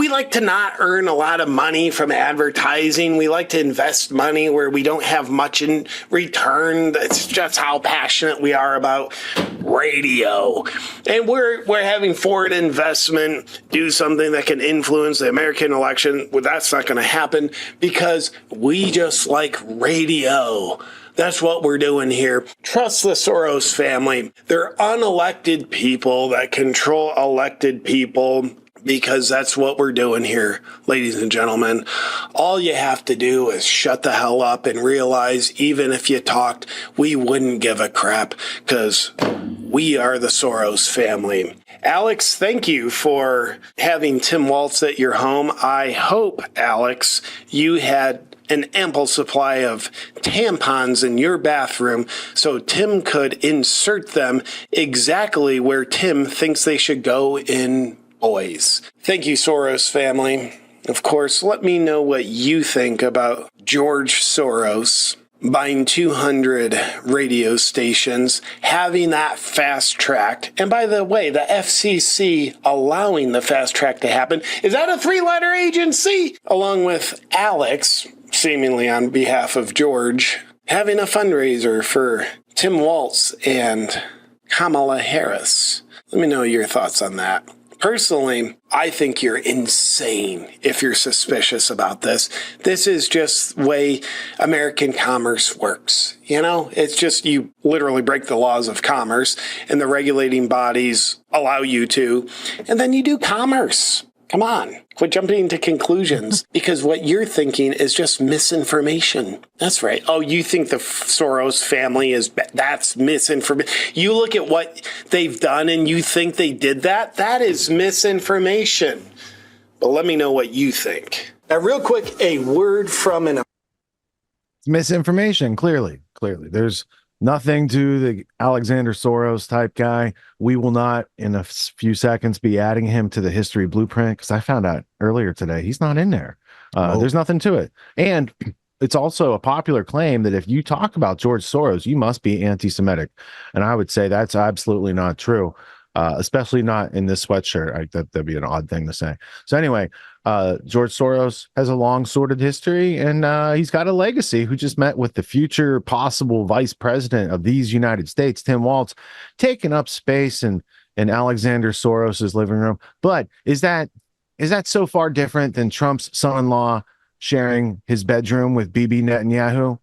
like to not earn a lot of money from advertising. We like to invest money where we don't have much in return. That's just how passionate we are about radio. And we're having foreign investment do something that can influence the American election. Well, that's not going to happen because we just like radio. That's what we're doing here. Trust the Soros family. They're unelected people that control elected people. Because that's what we're doing here, ladies and gentlemen. All you have to do is shut the hell up and realize even if you talked, we wouldn't give a crap because we are the Soros family. Alex, thank you for having Tim Walz at your home. I hope, Alex, you had an ample supply of tampons in your bathroom so Tim could insert them exactly where Tim thinks they should go in boys. Thank you, Soros family. Of course, let me know what you think about George Soros. buying 200 radio stations, having that fast tracked. And by the way, the FCC allowing the fast track to happen is that a 3-letter agency, along with Alex, seemingly on behalf of George, having a fundraiser for Tim Walz and Kamala Harris. Let me know your thoughts on that. Personally, I think you're insane if you're suspicious about this. This is just the way American commerce works. You know, it's just you literally break the laws of commerce and the regulating bodies allow you to, and then you do commerce. Come on, quit jumping into conclusions because what you're thinking is just misinformation. That's right. Oh, you think the Soros family is that's misinformation. You look at what they've done and you think they did that? That is misinformation. But let me know what you think. Now, real quick, a word from an...
It's misinformation, clearly. There's nothing to the Alexander Soros type guy. We will not, in a few seconds, be adding him to the history blueprint because I found out earlier today he's not in there. There's nothing to it. And it's also a popular claim that if you talk about George Soros, you must be anti-Semitic. And I would say that's absolutely not true, especially not in this sweatshirt. That'd be an odd thing to say. So anyway, George Soros has a long sordid history, and he's got a legacy who just met with the future possible vice president of these United States, Tim Walz, taking up space in Alexander Soros's living room. But is that so far different than Trump's son-in-law sharing his bedroom with Bibi Netanyahu?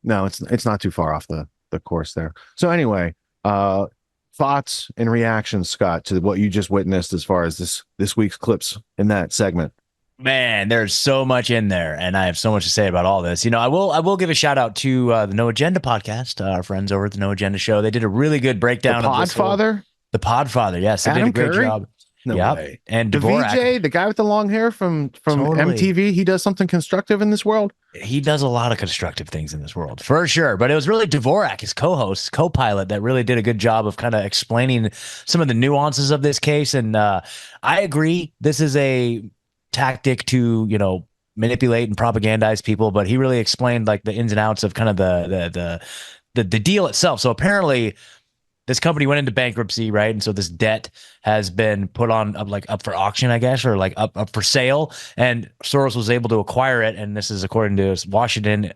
No, it's not too far off the course there. So anyway, thoughts and reactions, Scott, to what you just witnessed as far as this week's clips in that segment?
Man, there's so much in there, and I have so much to say about all this. You know, I will give a shout out to the No Agenda podcast, our friends over at the No Agenda show. They did a really good breakdown of this the Podfather. Yes, they did a great job.
No way.
And
the
Dvorak,
VJ, the guy with the long hair from MTV, he does something constructive in this world.
He does a lot of constructive things in this world, for sure. But it was really Dvorak, his co-host, co-pilot, that really did a good job of kind of explaining some of the nuances of this case. And I agree, this is a tactic to, you know, manipulate and propagandize people. But he really explained like the ins and outs of kind of the deal itself. So apparently, this company went into bankruptcy, right? And so this debt has been put on up for auction, I guess, or like up for sale. And Soros was able to acquire it. And this is according to Washington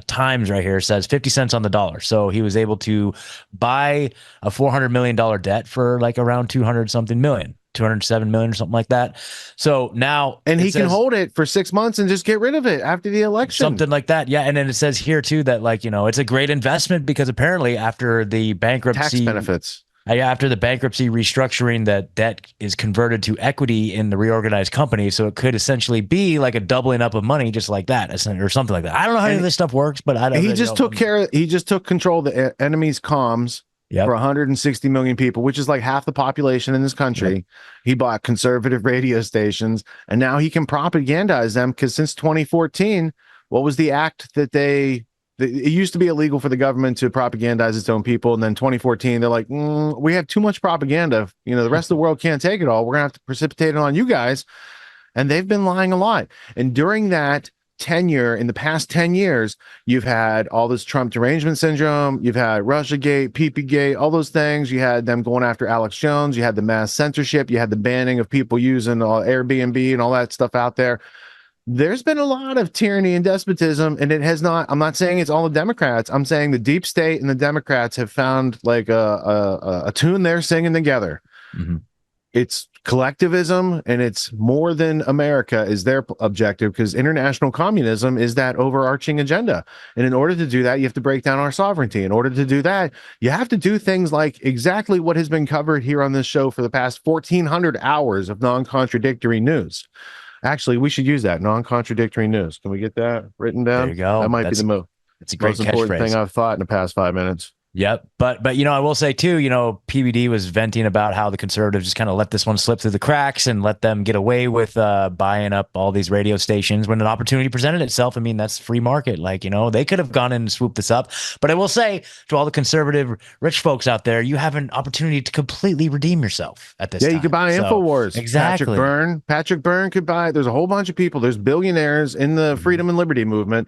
Times right here, says 50 cents on the dollar. So he was able to buy a $400 million debt for like around 200-something million. 207 million or something like that. So now,
and he can hold it for 6 months and just get rid of it after the election,
something like that. Yeah. And then it says here too that, like, you know, it's a great investment because apparently after the bankruptcy
tax benefits,
after the bankruptcy restructuring, that debt is converted to equity in the reorganized company. So it could essentially be like a doubling up of money, just like that, or something like that. I don't know how any of this stuff works, but I don't.
He just took control of the enemy's comms. For 160 million people, which is like half the population in this country. Yep. He bought conservative radio stations, and now he can propagandize them because since 2014, what was the act that it used to be illegal for the government to propagandize its own people, and then 2014, they're like, we have too much propaganda. You know, the rest of the world can't take it all. We're gonna have to precipitate it on you guys, and they've been lying a lot. And during that tenure, in the past 10 years, you've had all this Trump derangement syndrome, you've had Russiagate, PP-gate, all those things. You had them going after Alex Jones, you had the mass censorship, you had the banning of people using Airbnb and all that stuff out there. There's been a lot of tyranny and despotism, and it has not, I'm not saying it's all the Democrats, I'm saying the deep state and the Democrats have found like a tune they're singing together. Mm-hmm. It's collectivism, and it's more than America is their objective, because international communism is that overarching agenda. And in order to do that, you have to break down our sovereignty. In order to do that, you have to do things like exactly what has been covered here on this show for the past 1,400 hours of non-contradictory news. Actually, we should use that, non-contradictory news. Can we get that written down?
There you go.
That might be the most
It's a great
important thing I've thought in the past 5 minutes.
Yep. But, you know, I will say too, you know, PBD was venting about how the conservatives just kind of let this one slip through the cracks and let them get away with buying up all these radio stations when an opportunity presented itself. I mean, that's free market. Like, you know, they could have gone in and swooped this up. But I will say to all the conservative rich folks out there, you have an opportunity to completely redeem yourself at this time.
You could buy Infowars.
Exactly.
Patrick Byrne could buy. There's a whole bunch of people. There's billionaires in the freedom and liberty movement,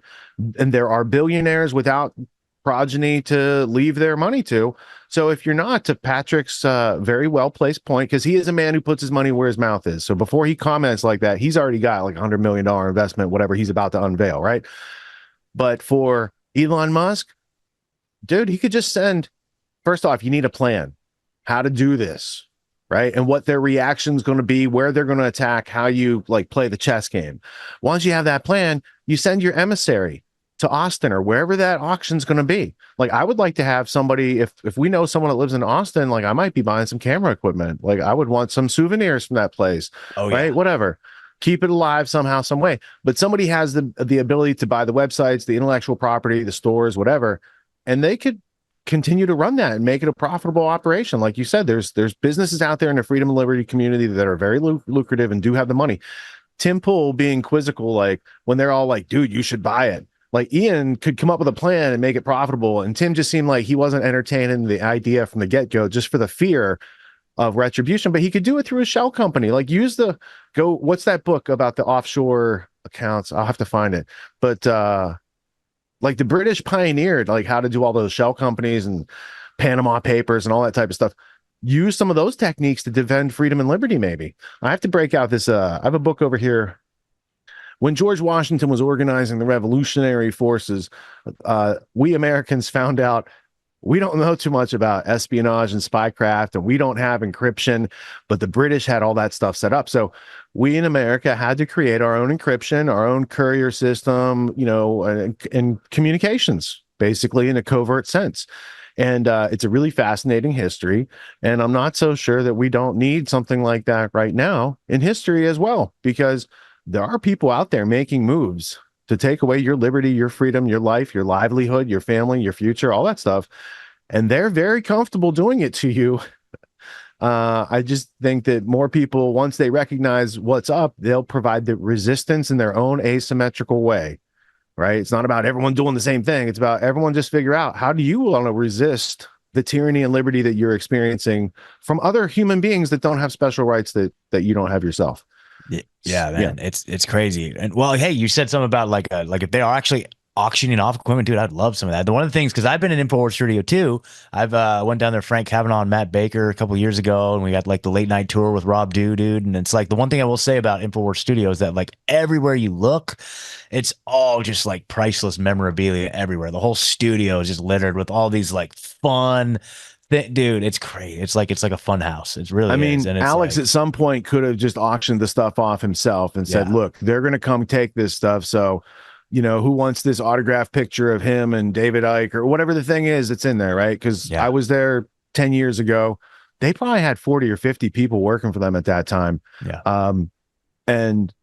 and there are billionaires without progeny to leave their money to. So if you're not, to Patrick's very well placed point, because he is a man who puts his money where his mouth is. So before he comments like that, he's already got like $100 million investment, whatever he's about to unveil, right? But for Elon Musk, dude, he could just send, first off, you need a plan, how to do this, right? And what their reaction is going to be, where they're going to attack, how you like play the chess game. Once you have that plan, you send your emissary to Austin or wherever that auction's going to be. Like, I would like to have somebody, if we know someone that lives in Austin, like I might be buying some camera equipment. Like I would want some souvenirs from that place, right? Whatever. Keep it alive somehow, some way. But somebody has the ability to buy the websites, the intellectual property, the stores, whatever, and they could continue to run that and make it a profitable operation. Like you said, there's businesses out there in the freedom and liberty community that are very lucrative and do have the money. Tim Pool being quizzical, like when they're all like, dude, you should buy it. Like Ian could come up with a plan and make it profitable. And Tim just seemed like he wasn't entertaining the idea from the get-go, just for the fear of retribution, but he could do it through a shell company. Like what's that book about the offshore accounts? I'll have to find it. But like the British pioneered like how to do all those shell companies and Panama Papers and all that type of stuff. Use some of those techniques to defend freedom and liberty. Maybe I have to break out this. I have a book over here. When George Washington was organizing the revolutionary forces, we Americans found out we don't know too much about espionage and spycraft, and we don't have encryption, but the British had all that stuff set up. So we in America had to create our own encryption, our own courier system, you know, and communications, basically in a covert sense. And it's a really fascinating history. And I'm not so sure that we don't need something like that right now in history as well, because there are people out there making moves to take away your liberty, your freedom, your life, your livelihood, your family, your future, all that stuff. And they're very comfortable doing it to you. I just think that more people, once they recognize what's up, they'll provide the resistance in their own asymmetrical way, right? It's not about everyone doing the same thing. It's about everyone just figure out, how do you want to resist the tyranny and liberty that you're experiencing from other human beings that don't have special rights that you don't have yourself.
Yeah, man, it's crazy. And well, hey, you said something about like if they are actually auctioning off equipment, dude, I'd love some of that. One of the things, because I've been in Infowars Studio too. I've went down there, Frank Kavanaugh and Matt Baker a couple of years ago, and we got like the late night tour with Rob dude. And it's like the one thing I will say about Infowars Studio is that like everywhere you look, it's all just like priceless memorabilia everywhere. The whole studio is just littered with all these like fun. Dude, it's great. It's like a fun house. It's really.
I mean,
and it's
Alex
like,
at some point could have just auctioned the stuff off himself and said, "Look, they're going to come take this stuff. So, you know, who wants this autographed picture of him and David Icke or whatever the thing is that's in there, right?" Because I was there 10 years ago. They probably had 40 or 50 people working for them at that time.
Yeah.
And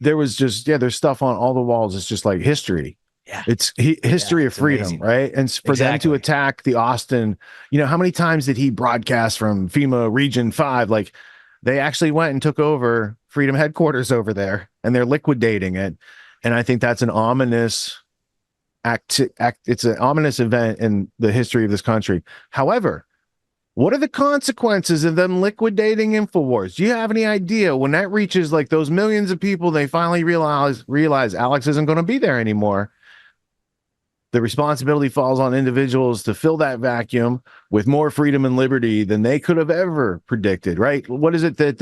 there was just there's stuff on all the walls. It's just like history.
Yeah,
it's history of freedom, amazing. Right? And for them to attack the Austin, you know, how many times did he broadcast from FEMA Region 5? Like, they actually went and took over Freedom headquarters over there, and they're liquidating it. And I think that's an ominous act. It's an ominous event in the history of this country. However, what are the consequences of them liquidating Infowars? Do you have any idea when that reaches like those millions of people, they finally realize Alex isn't going to be there anymore? The responsibility falls on individuals to fill that vacuum with more freedom and liberty than they could have ever predicted, right? What is it that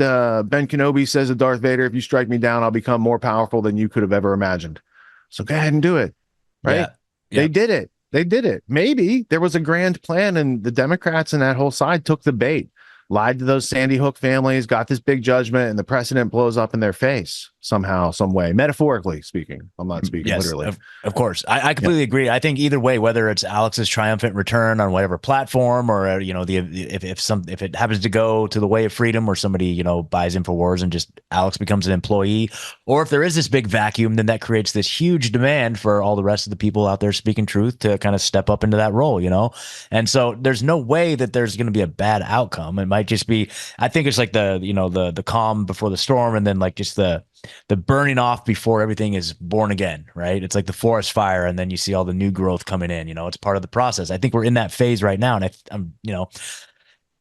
Ben Kenobi says to Darth Vader? If you strike me down, I'll become more powerful than you could have ever imagined. So go ahead and do it, right? Yeah. They did it. They did it. Maybe there was a grand plan and the Democrats and that whole side took the bait. lied to those Sandy Hook families, got this big judgment, and the precedent blows up in their face somehow, some way, metaphorically speaking. I'm not speaking literally.
Of course. I completely agree. I think either way, whether it's Alex's triumphant return on whatever platform, or if it happens to go to the way of freedom, or somebody buys Infowars and just Alex becomes an employee, or if there is this big vacuum, then that creates this huge demand for all the rest of the people out there speaking truth to kind of step up into that role, And so there's no way that there's going to be a bad outcome. It might just be, I think it's like the calm before the storm, and then like just the burning off before everything is born again, right? It's like the forest fire, and then you see all the new growth coming in. It's part of the process. I think we're in that phase right now, and I'm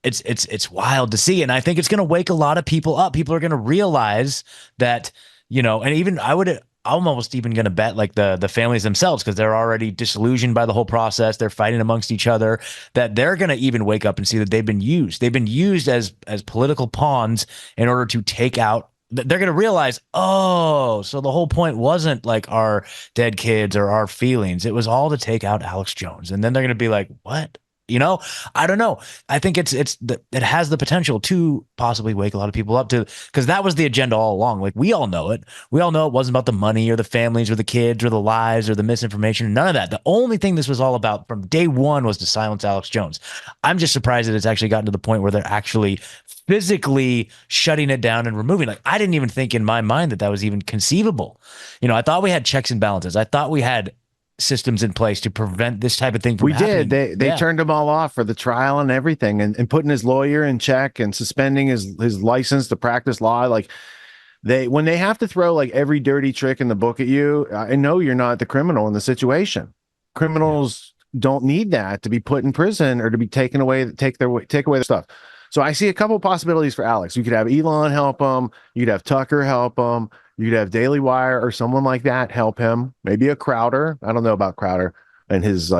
it's wild to see, and I think it's going to wake a lot of people up. People are going to realize that, and even I'm almost even going to bet like the families themselves, because they're already disillusioned by the whole process. They're fighting amongst each other, that they're going to even wake up and see that they've been used. They've been used as political pawns in order to take out. They're going to realize, oh, so the whole point wasn't like our dead kids or our feelings. It was all to take out Alex Jones. And then they're going to be like, what? I don't know. I think it has the potential to possibly wake a lot of people up to, because that was the agenda all along. Like, we all know it. We all know it wasn't about the money or the families or the kids or the lies or the misinformation. None of that. The only thing this was all about from day one was to silence Alex Jones. I'm just surprised that it's actually gotten to the point where they're actually physically shutting it down and removing. Like, I didn't even think in my mind that was even conceivable. I thought we had checks and balances. I thought we had systems in place to prevent this type of thing from happening.
They turned him all off for the trial and everything, and putting his lawyer in check and suspending his license to practice law. Like, when they have to throw like every dirty trick in the book at you, I know you're not the criminal in the situation. Criminals don't need that to be put in prison or to be take away their stuff. So I see a couple of possibilities for Alex. You could have Elon help him. You could have Tucker help him. You could have Daily Wire or someone like that help him. Maybe a Crowder. I don't know about Crowder and his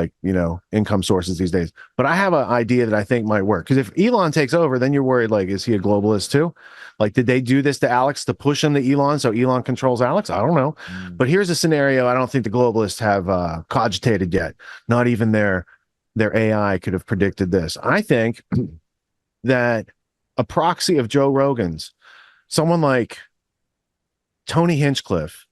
income sources these days. But I have an idea that I think might work. Because if Elon takes over, then you're worried, like, is he a globalist too? Like, did they do this to Alex to push him to Elon so Elon controls Alex? I don't know. But here's a scenario I don't think the globalists have cogitated yet. Not even their AI could have predicted this. I think that a proxy of Joe Rogan's, someone like Tony Hinchcliffe,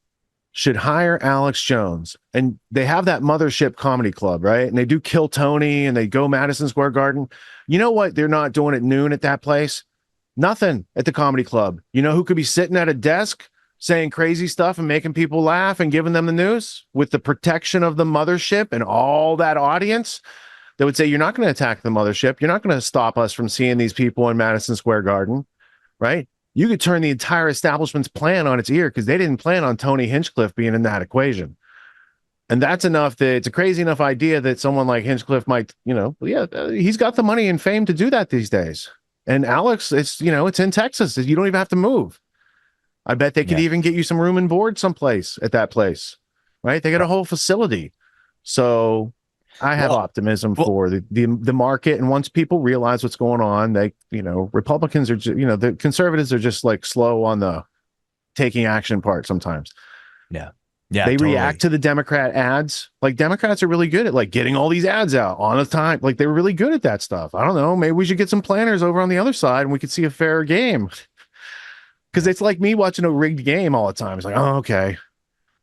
should hire Alex Jones, and they have that Mothership Comedy Club, right? And they do Kill Tony, and they go Madison Square Garden. You know what they're not doing at noon at that place? Nothing at the comedy club. You know who could be sitting at a desk saying crazy stuff and making people laugh and giving them the news with the protection of the mothership and all that audience that would say, you're not going to attack the mothership. You're not going to stop us from seeing these people in Madison Square Garden, right? You could turn the entire establishment's plan on its ear, because they didn't plan on Tony Hinchcliffe being in that equation. And that's enough that it's a crazy enough idea that someone like Hinchcliffe might, he's got the money and fame to do that these days. And Alex, it's in Texas. You don't even have to move. I bet they could even get you some room and board someplace at that place, right? They got a whole facility. So I have optimism for the market. And once people realize what's going on, they, Republicans are, the conservatives are just like slow on the taking action part sometimes.
Yeah.
They react to the Democrat ads. Like, Democrats are really good at like getting all these ads out on a time. Like, they were really good at that stuff. I don't know. Maybe we should get some planners over on the other side and we could see a fair game. Because it's like me watching a rigged game all the time. It's like, oh, okay.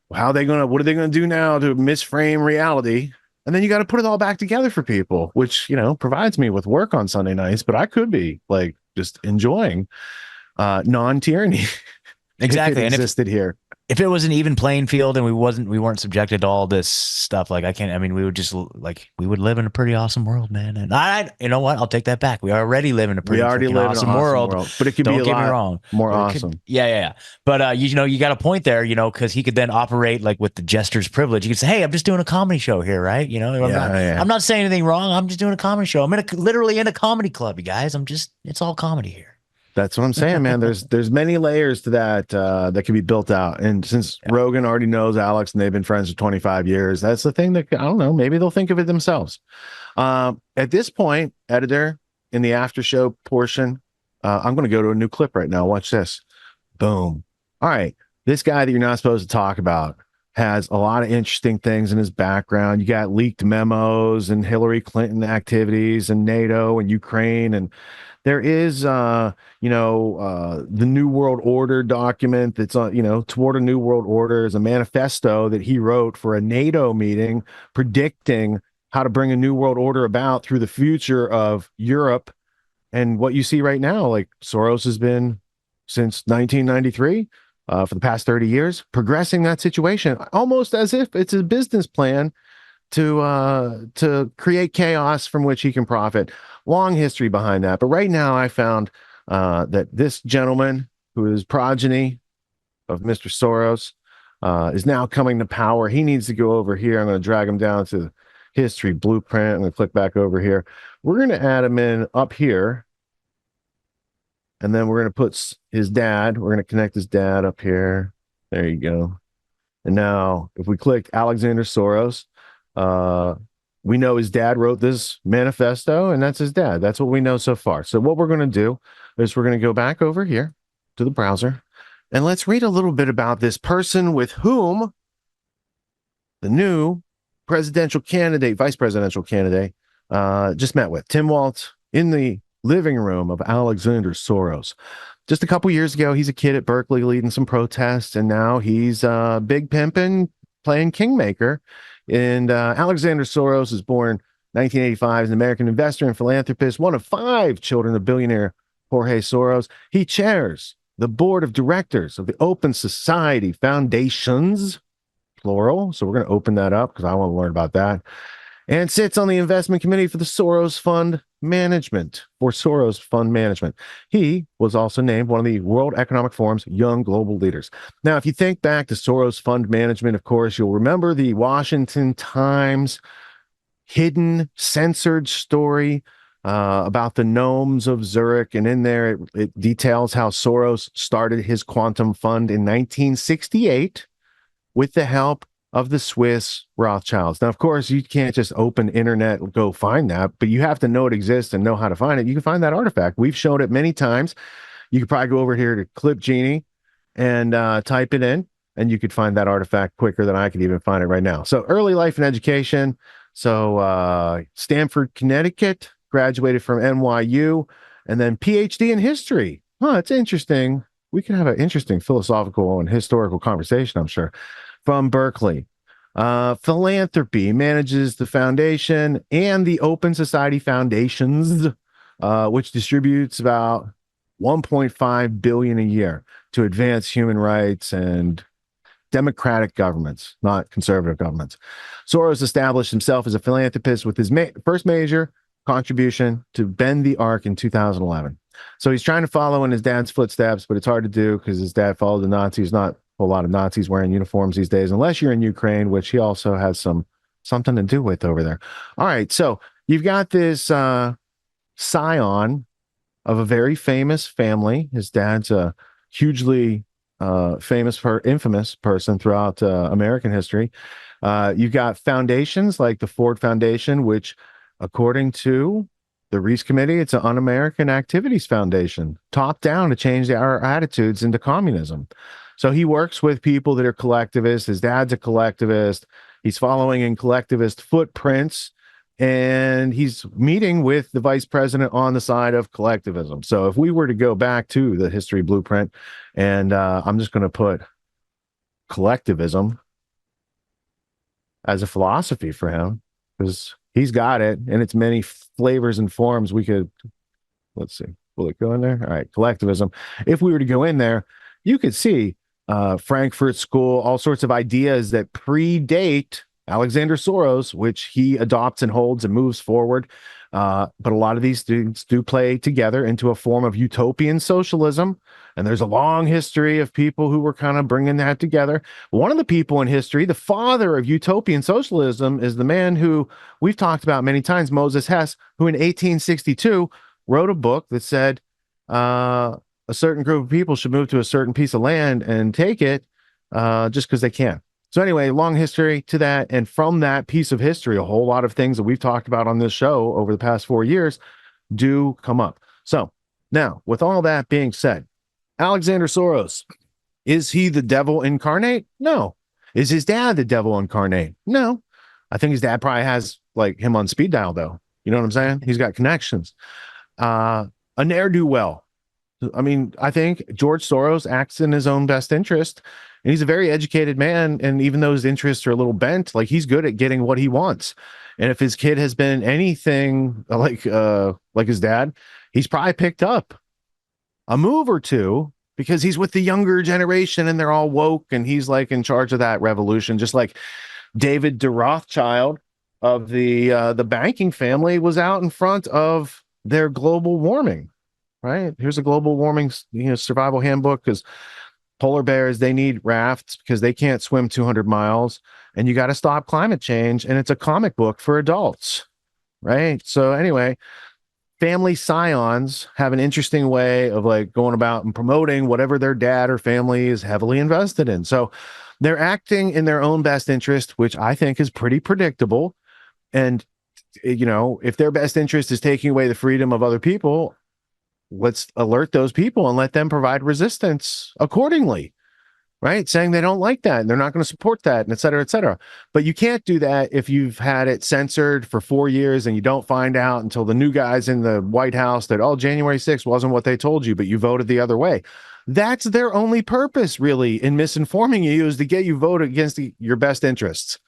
Well, what are they going to do now to misframe reality? And then you got to put it all back together for people, which, provides me with work on Sunday nights, but I could be like just enjoying non-tyranny.
Exactly.
And existed here.
If it was an even playing field and we weren't subjected to all this stuff, like we would just we would live in a pretty awesome world, man. And you know what? I'll take that back. We already live in a pretty awesome world.
But it could be a
get
lot
me wrong.
More awesome.
Yeah. But you got a point there, because he could then operate like with the jester's privilege. You could say, hey, I'm just doing a comedy show here, right? I'm not saying anything wrong. I'm just doing a comedy show. I'm literally in a comedy club, you guys. It's all comedy here.
That's what I'm saying, man. There's many layers to that that can be built out. And since Rogan already knows Alex and they've been friends for 25 years, that's the thing that, I don't know, maybe they'll think of it themselves. At this point, editor, in the after show portion, I'm going to go to a new clip right now. Watch this. Boom. All right. This guy that you're not supposed to talk about, has a lot of interesting things in his background. You got leaked memos and Hillary Clinton activities and NATO and Ukraine. And there is, the New World Order document that's, toward a New World Order is a manifesto that he wrote for a NATO meeting predicting how to bring a New World Order about through the future of Europe. And what you see right now, like Soros has been since 1993, for the past 30 years, progressing that situation almost as if it's a business plan to create chaos from which he can profit. Long history behind that. But right now I found that this gentleman, who is progeny of Mr. Soros, is now coming to power. He needs to go over here. I'm going to drag him down to the history blueprint. I'm going to click back over here. We're going to add him in up here. And then we're going to put his dad. We're going to connect his dad up here. There you go. And now if we click Alexander Soros, we know his dad wrote this manifesto, and that's his dad. That's what we know so far. So what we're going to do is we're going to go back over here to the browser, and let's read a little bit about this person with whom the new presidential candidate, vice presidential candidate, just met with. Tim Waltz in the living room of Alexander Soros. Just a couple years ago, he's a kid at Berkeley leading some protests, and now he's big pimping, playing kingmaker. And Alexander Soros is born 1985 as an American investor and philanthropist, one of 5 children of billionaire Jorge Soros. He chairs the board of directors of the Open Society Foundations, plural. So we're going to open that up because I want to learn about that. And sits on the investment committee for the Soros Fund Management, for Soros Fund Management. He was also named one of the World Economic Forum's Young Global Leaders. Now, if you think back to Soros Fund Management, of course, you'll remember the Washington Times hidden, censored story about the gnomes of Zurich. And in there, it details how Soros started his quantum fund in 1968 with the help of the Swiss Rothschilds. Now, of course, you can't just open internet and go find that, but you have to know it exists and know how to find it. You can find that artifact. We've shown it many times. You could probably go over here to Clip Genie and type it in, and you could find that artifact quicker than I could even find it right now. So early life and education. So Stanford, Connecticut, graduated from NYU, and then PhD in history. It's interesting. We could have an interesting philosophical and historical conversation, I'm sure. From Berkeley. Philanthropy, manages the foundation and the Open Society Foundations, which distributes about $1.5 billion a year to advance human rights and democratic governments, not conservative governments. Soros established himself as a philanthropist with his first major contribution to bend the arc in 2011. So he's trying to follow in his dad's footsteps, but it's hard to do because his dad followed the Nazis. Not a lot of Nazis wearing uniforms these days, unless you're in Ukraine, which he also has something to do with over there. All right, so you've got this scion of a very famous family. His dad's a hugely infamous person throughout American history. You've got foundations like the Ford Foundation, which, according to the Reese Committee, it's an Un-American Activities Foundation, top down to change our attitudes into communism. So he works with people that are collectivists. His dad's a collectivist. He's following in collectivist footprints, and he's meeting with the vice president on the side of collectivism. So if we were to go back to the history blueprint, and I'm just going to put collectivism as a philosophy for him, because he's got it in its many flavors and forms. We could, let's see, will it go in there? All right, collectivism. If we were to go in there, you could see Frankfurt School, all sorts of ideas that predate Alexander Soros, which he adopts and holds and moves forward. But a lot of these students do play together into a form of utopian socialism. And there's a long history of people who were kind of bringing that together. One of the people in history, the father of utopian socialism, is the man who we've talked about many times, Moses Hess, who in 1862 wrote a book that said a certain group of people should move to a certain piece of land and take it just because they can. So anyway, long history to that. And from that piece of history, a whole lot of things that we've talked about on this show over the past 4 years do come up. So now, with all that being said, Alexander Soros, is he the devil incarnate? No. Is his dad the devil incarnate? No. I think his dad probably has like him on speed dial though. You know what I'm saying? He's got connections. A ne'er-do-well. I mean, I think George Soros acts in his own best interest, and he's a very educated man. And even though his interests are a little bent, like he's good at getting what he wants. And if his kid has been anything like his dad, he's probably picked up a move or two because he's with the younger generation and they're all woke and he's like in charge of that revolution, just like David de Rothschild of the banking family was out in front of their global warming, right? Here's a global warming, survival handbook, because polar bears, they need rafts because they can't swim 200 miles, and you got to stop climate change. And it's a comic book for adults, right? So anyway, family scions have an interesting way of like going about and promoting whatever their dad or family is heavily invested in. So they're acting in their own best interest, which I think is pretty predictable. And, if their best interest is taking away the freedom of other people, let's alert those people and let them provide resistance accordingly, right? Saying they don't like that and they're not going to support that, and et cetera, et cetera. But you can't do that if you've had it censored for 4 years and you don't find out until the new guys in the White House that, January 6th wasn't what they told you, but you voted the other way. That's their only purpose, really, in misinforming you, is to get you voted against your best interests.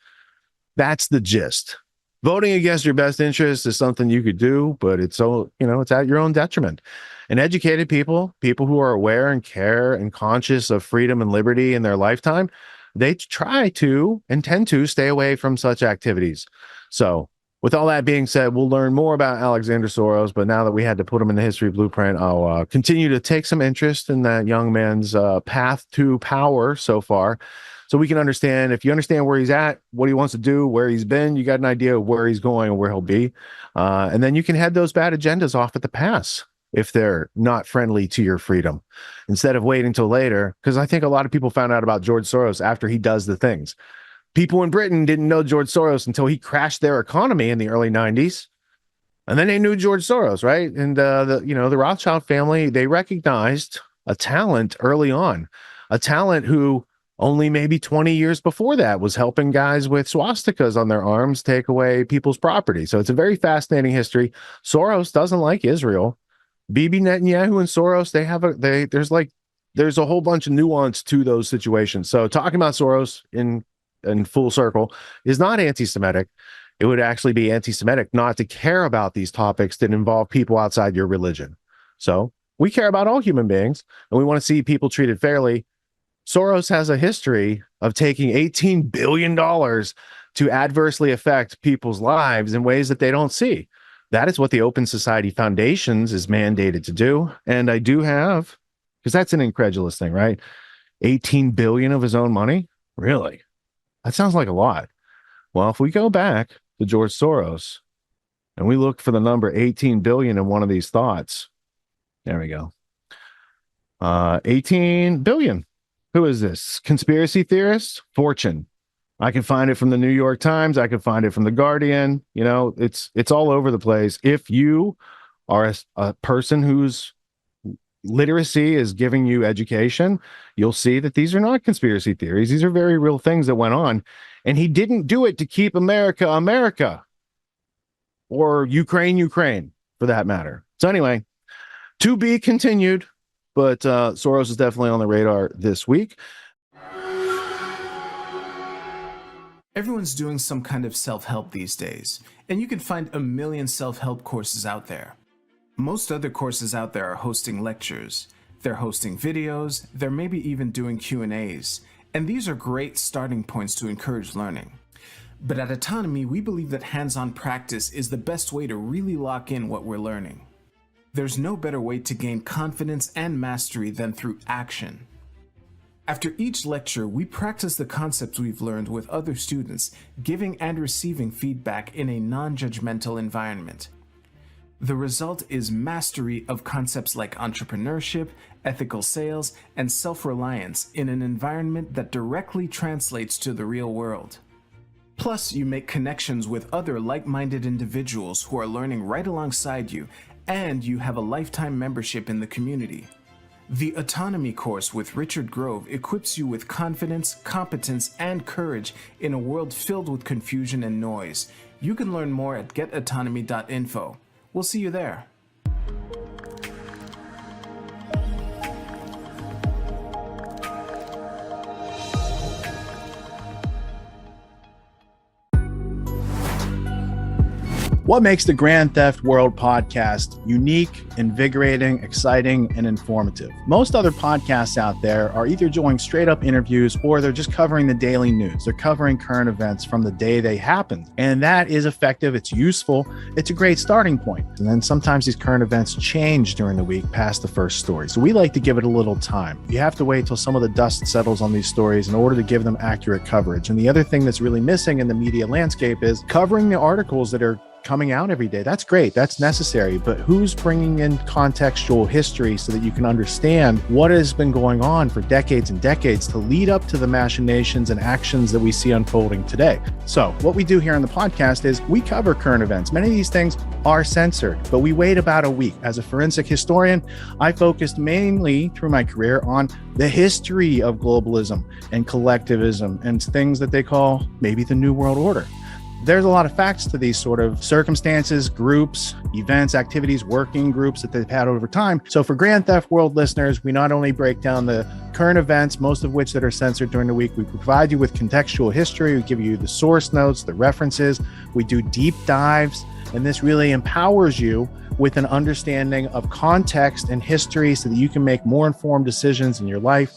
That's the gist. Voting against your best interest is something you could do, but it's it's at your own detriment. And educated people who are aware and care and conscious of freedom and liberty in their lifetime, they try to and tend to stay away from such activities. So with all that being said, we'll learn more about Alexander Soros, but now that we had to put him in the history blueprint, I'll continue to take some interest in that young man's path to power so far. So we can understand, if you understand where he's at, what he wants to do, where he's been, you got an idea of where he's going and where he'll be. And then you can head those bad agendas off at the pass if they're not friendly to your freedom, instead of waiting till later. Because I think a lot of people found out about George Soros after he does the things. People in Britain didn't know George Soros until he crashed their economy in the early 90s. And then they knew George Soros, right? And the Rothschild family, they recognized a talent early on, a talent who only maybe 20 years before that was helping guys with swastikas on their arms take away people's property. So it's a very fascinating history. Soros doesn't like Israel. Bibi Netanyahu and Soros, there's a whole bunch of nuance to those situations. So talking about Soros in full circle is not anti-Semitic. It would actually be anti-Semitic not to care about these topics that involve people outside your religion. So we care about all human beings and we want to see people treated fairly. Soros has a history of taking $18 billion to adversely affect people's lives in ways that they don't see. That is what the Open Society Foundations is mandated to do. And I do have, because that's an incredulous thing, right? 18 billion of his own money? Really? That sounds like a lot. Well, if we go back to George Soros and we look for the number 18 billion in one of these thoughts, there we go. 18 billion. Who is this? Conspiracy theorist? Fortune. I can find it from the New York Times. I can find it from the Guardian. It's all over the place. If you are a person whose literacy is giving you education, you'll see that these are not conspiracy theories. These are very real things that went on. And he didn't do it to keep America, America, or Ukraine, Ukraine, for that matter. So anyway, to be continued. But Soros is definitely on the radar this week.
Everyone's doing some kind of self-help these days, and you can find a million self-help courses out there. Most other courses out there are hosting lectures. They're hosting videos, they're maybe even doing Q&As, and these are great starting points to encourage learning. But at Autonomy, we believe that hands-on practice is the best way to really lock in what we're learning. There's no better way to gain confidence and mastery than through action. After each lecture, we practice the concepts we've learned with other students, giving and receiving feedback in a non-judgmental environment. The result is mastery of concepts like entrepreneurship, ethical sales, and self-reliance in an environment that directly translates to the real world. Plus, you make connections with other like-minded individuals who are learning right alongside you, and you have a lifetime membership in the community. The Autonomy course with Richard Grove equips you with confidence, competence, and courage in a world filled with confusion and noise. You can learn more at getautonomy.info. We'll see you there.
What makes the Grand Theft World podcast unique, invigorating, exciting, and informative? Most other podcasts out there are either doing straight up interviews or they're just covering the daily news. They're covering current events from the day they happened. And that is effective. It's useful. It's a great starting point. And then sometimes these current events change during the week past the first story. So we like to give it a little time. You have to wait till some of the dust settles on these stories in order to give them accurate coverage. And the other thing that's really missing in the media landscape is covering the articles that are coming out every day. That's great. That's necessary. But who's bringing in contextual history so that you can understand what has been going on for decades and decades to lead up to the machinations and actions that we see unfolding today? So what we do here on the podcast is we cover current events. Many of these things are censored, but we wait about a week. As a forensic historian, I focused mainly through my career on the history of globalism and collectivism and things that they call maybe the New World Order. There's a lot of facts to these sort of circumstances, groups, events, activities, working groups that they've had over time. So for Grand Theft World listeners, we not only break down the current events, most of which that are censored during the week, we provide you with contextual history, we give you the source notes, the references, we do deep dives, and this really empowers you with an understanding of context and history so that you can make more informed decisions in your life.